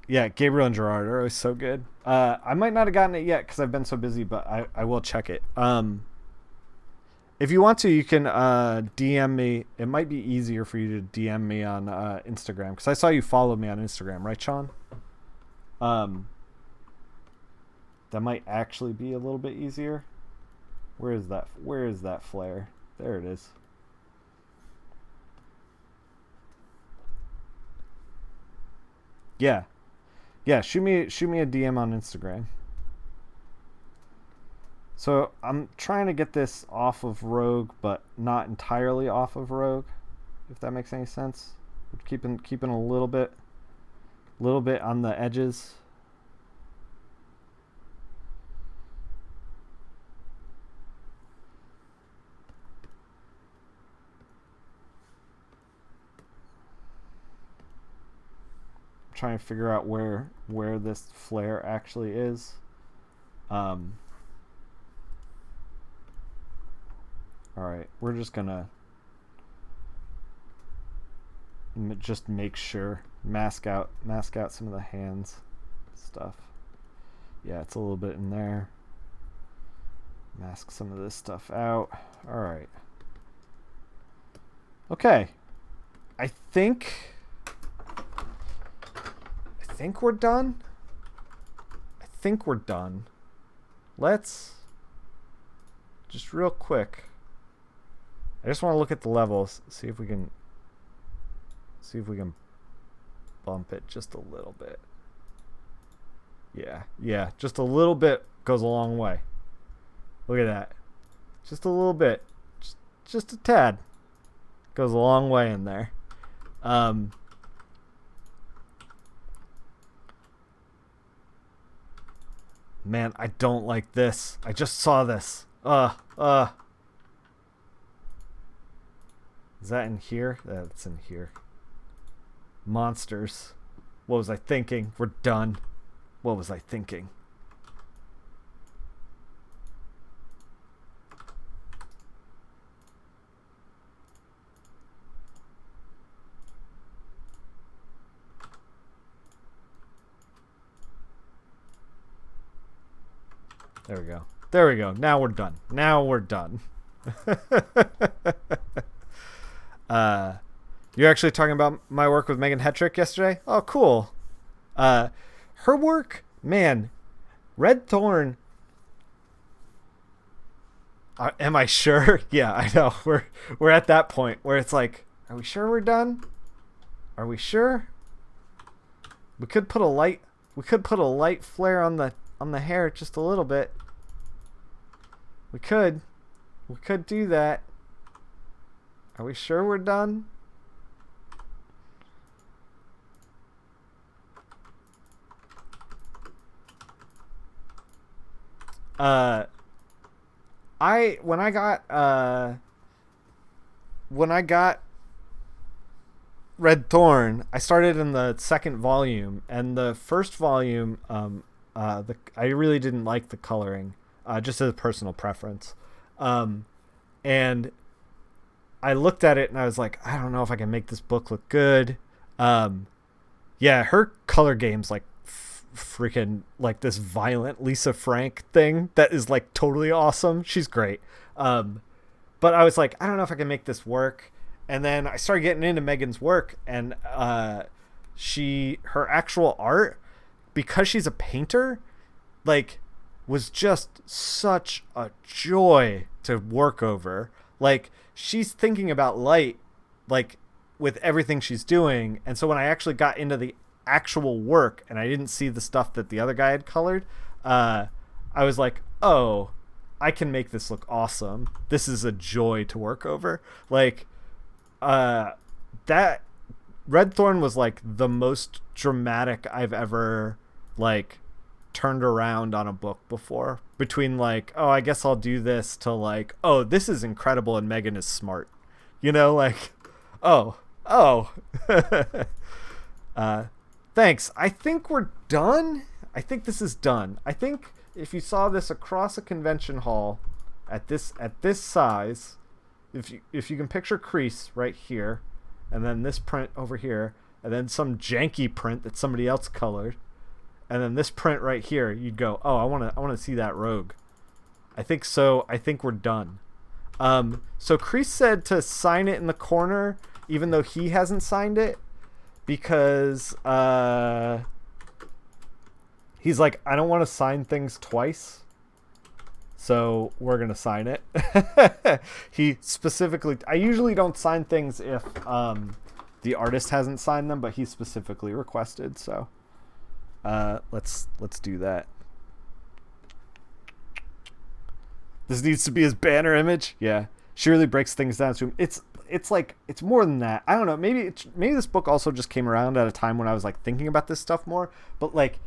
Yeah, Gabriel and Gerard are always so good. I might not have gotten it yet because I've been so busy, but I will check it. If you want to, you can DM me. It might be easier for you to DM me on Instagram because I saw you followed me on Instagram, right, Sean? That might actually be a little bit easier. Where is that? Where is that flare? There it is. Yeah. Yeah, shoot me a DM on Instagram. So I'm trying to get this off of Rogue, but not entirely off of Rogue, if that makes any sense. Keeping a little bit on the edges. Trying to figure out where this flare actually is. All right, we're just gonna just make sure mask out some of the hands stuff. Yeah, it's a little bit in there. Mask some of this stuff out. All right. Okay. I think we're done. Let's just real quick. I just want to look at the levels, see if we can bump it just a little bit. Yeah, just a little bit goes a long way. Look at that. Just a little bit. Just a tad. Goes a long way in there. Man, I don't like this. I just saw this. Is that in here? That's in here. Monsters. What was I thinking? We're done. What was I thinking? There we go. Now we're done. You're actually talking about my work with Megan Hetrick yesterday? Oh, cool. Her work, man, Red Thorn. Am I sure? Yeah, I know. We're at that point where it's like, are we sure we're done? Are we sure? We could put a light flare on the hair just a little bit. We could do that. Are we sure we're done? When I got Red Thorn, I started in the second volume, and the first volume, I really didn't like the coloring, just as a personal preference, and I looked at it and I was like, I don't know if I can make this book look good. Yeah, her color game's like freaking like this violent Lisa Frank thing that is like totally awesome. She's great. But I was like, I don't know if I can make this work. And then I started getting into Megan's work, and her actual art, because she's a painter, like, was just such a joy to work over. Like, she's thinking about light, like, with everything she's doing. And so when I actually got into the actual work and I didn't see the stuff that the other guy had colored, I was like, oh, I can make this look awesome. This is a joy to work over. Like, that Red Thorn was like the most dramatic I've ever like turned around on a book before. Between like, oh, I guess I'll do this, to like, oh, this is incredible and Megan is smart. You know, like, oh. Thanks. I think we're done. I think this is done. I think if you saw this across a convention hall at this size, if you can picture crease right here, and then this print over here, and then some janky print that somebody else colored, and then this print right here, you'd go, oh, I want to see that rogue. I think so. I think we're done. So Crease said to sign it in the corner, even though he hasn't signed it, because he's like, I don't want to sign things twice, so we're gonna sign it. He specifically, I usually don't sign things if the artist hasn't signed them, but he specifically requested, so let's do that. This needs to be his banner image. Yeah, she really breaks things down to him. It's like, it's more than that. I don't know. Maybe this book also just came around at a time when I was like thinking about this stuff more. But like,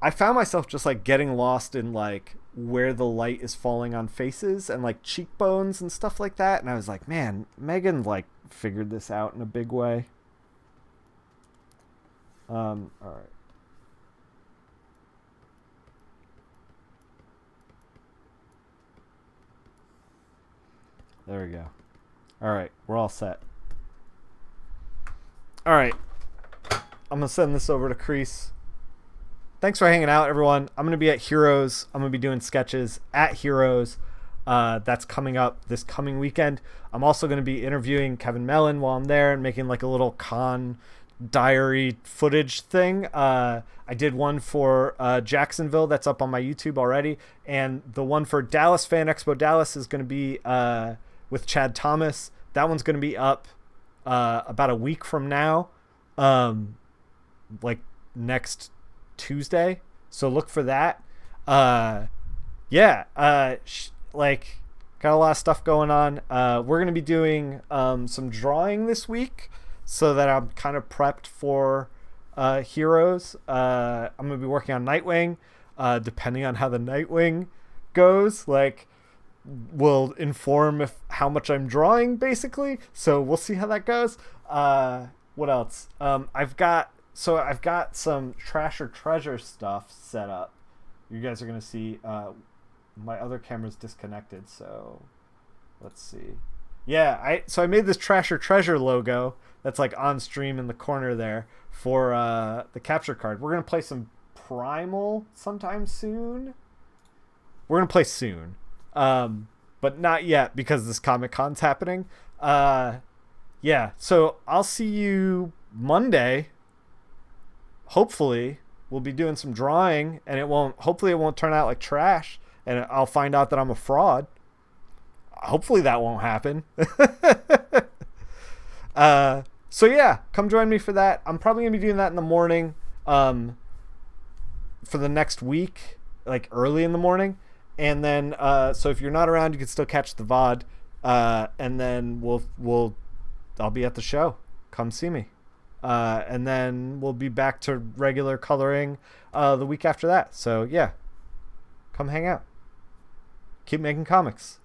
I found myself just like getting lost in like where the light is falling on faces and like cheekbones and stuff like that. And I was like, man, Megan like figured this out in a big way. All right. There we go. All right, we're all set. All right, I'm gonna send this over to Crease. Thanks for hanging out, everyone. I'm gonna be at Heroes. I'm gonna be doing sketches at Heroes. That's coming up this coming weekend. I'm also gonna be interviewing Kevin Mellon while I'm there and making like a little con diary footage thing. I did one for Jacksonville that's up on my YouTube already, and the one for Dallas Fan Expo Dallas is gonna be with Chad Thomas. That one's going to be up about a week from now, like next Tuesday. So look for that. Like, got a lot of stuff going on. We're going to be doing some drawing this week so that I'm kind of prepped for Heroes. I'm going to be working on Nightwing, depending on how the Nightwing goes. Like, will inform how much I'm drawing, basically. So we'll see how that goes. What else? I've got some Trash or Treasure stuff set up. You guys are gonna see. My other camera's disconnected, so let's see. Yeah, I made this Trash or Treasure logo that's like on stream in the corner there for the capture card. We're gonna play some Primal sometime soon. We're gonna play soon. But not yet because this Comic-Con's happening. Yeah, so I'll see you Monday. Hopefully we'll be doing some drawing, and hopefully it won't turn out like trash, and I'll find out that I'm a fraud. Hopefully that won't happen. So yeah, come join me for that. I'm probably gonna be doing that in the morning, for the next week, like early in the morning. And then, so if you're not around, you can still catch the VOD. And then I'll be at the show. Come see me. And then we'll be back to regular coloring, the week after that. So yeah, come hang out. Keep making comics.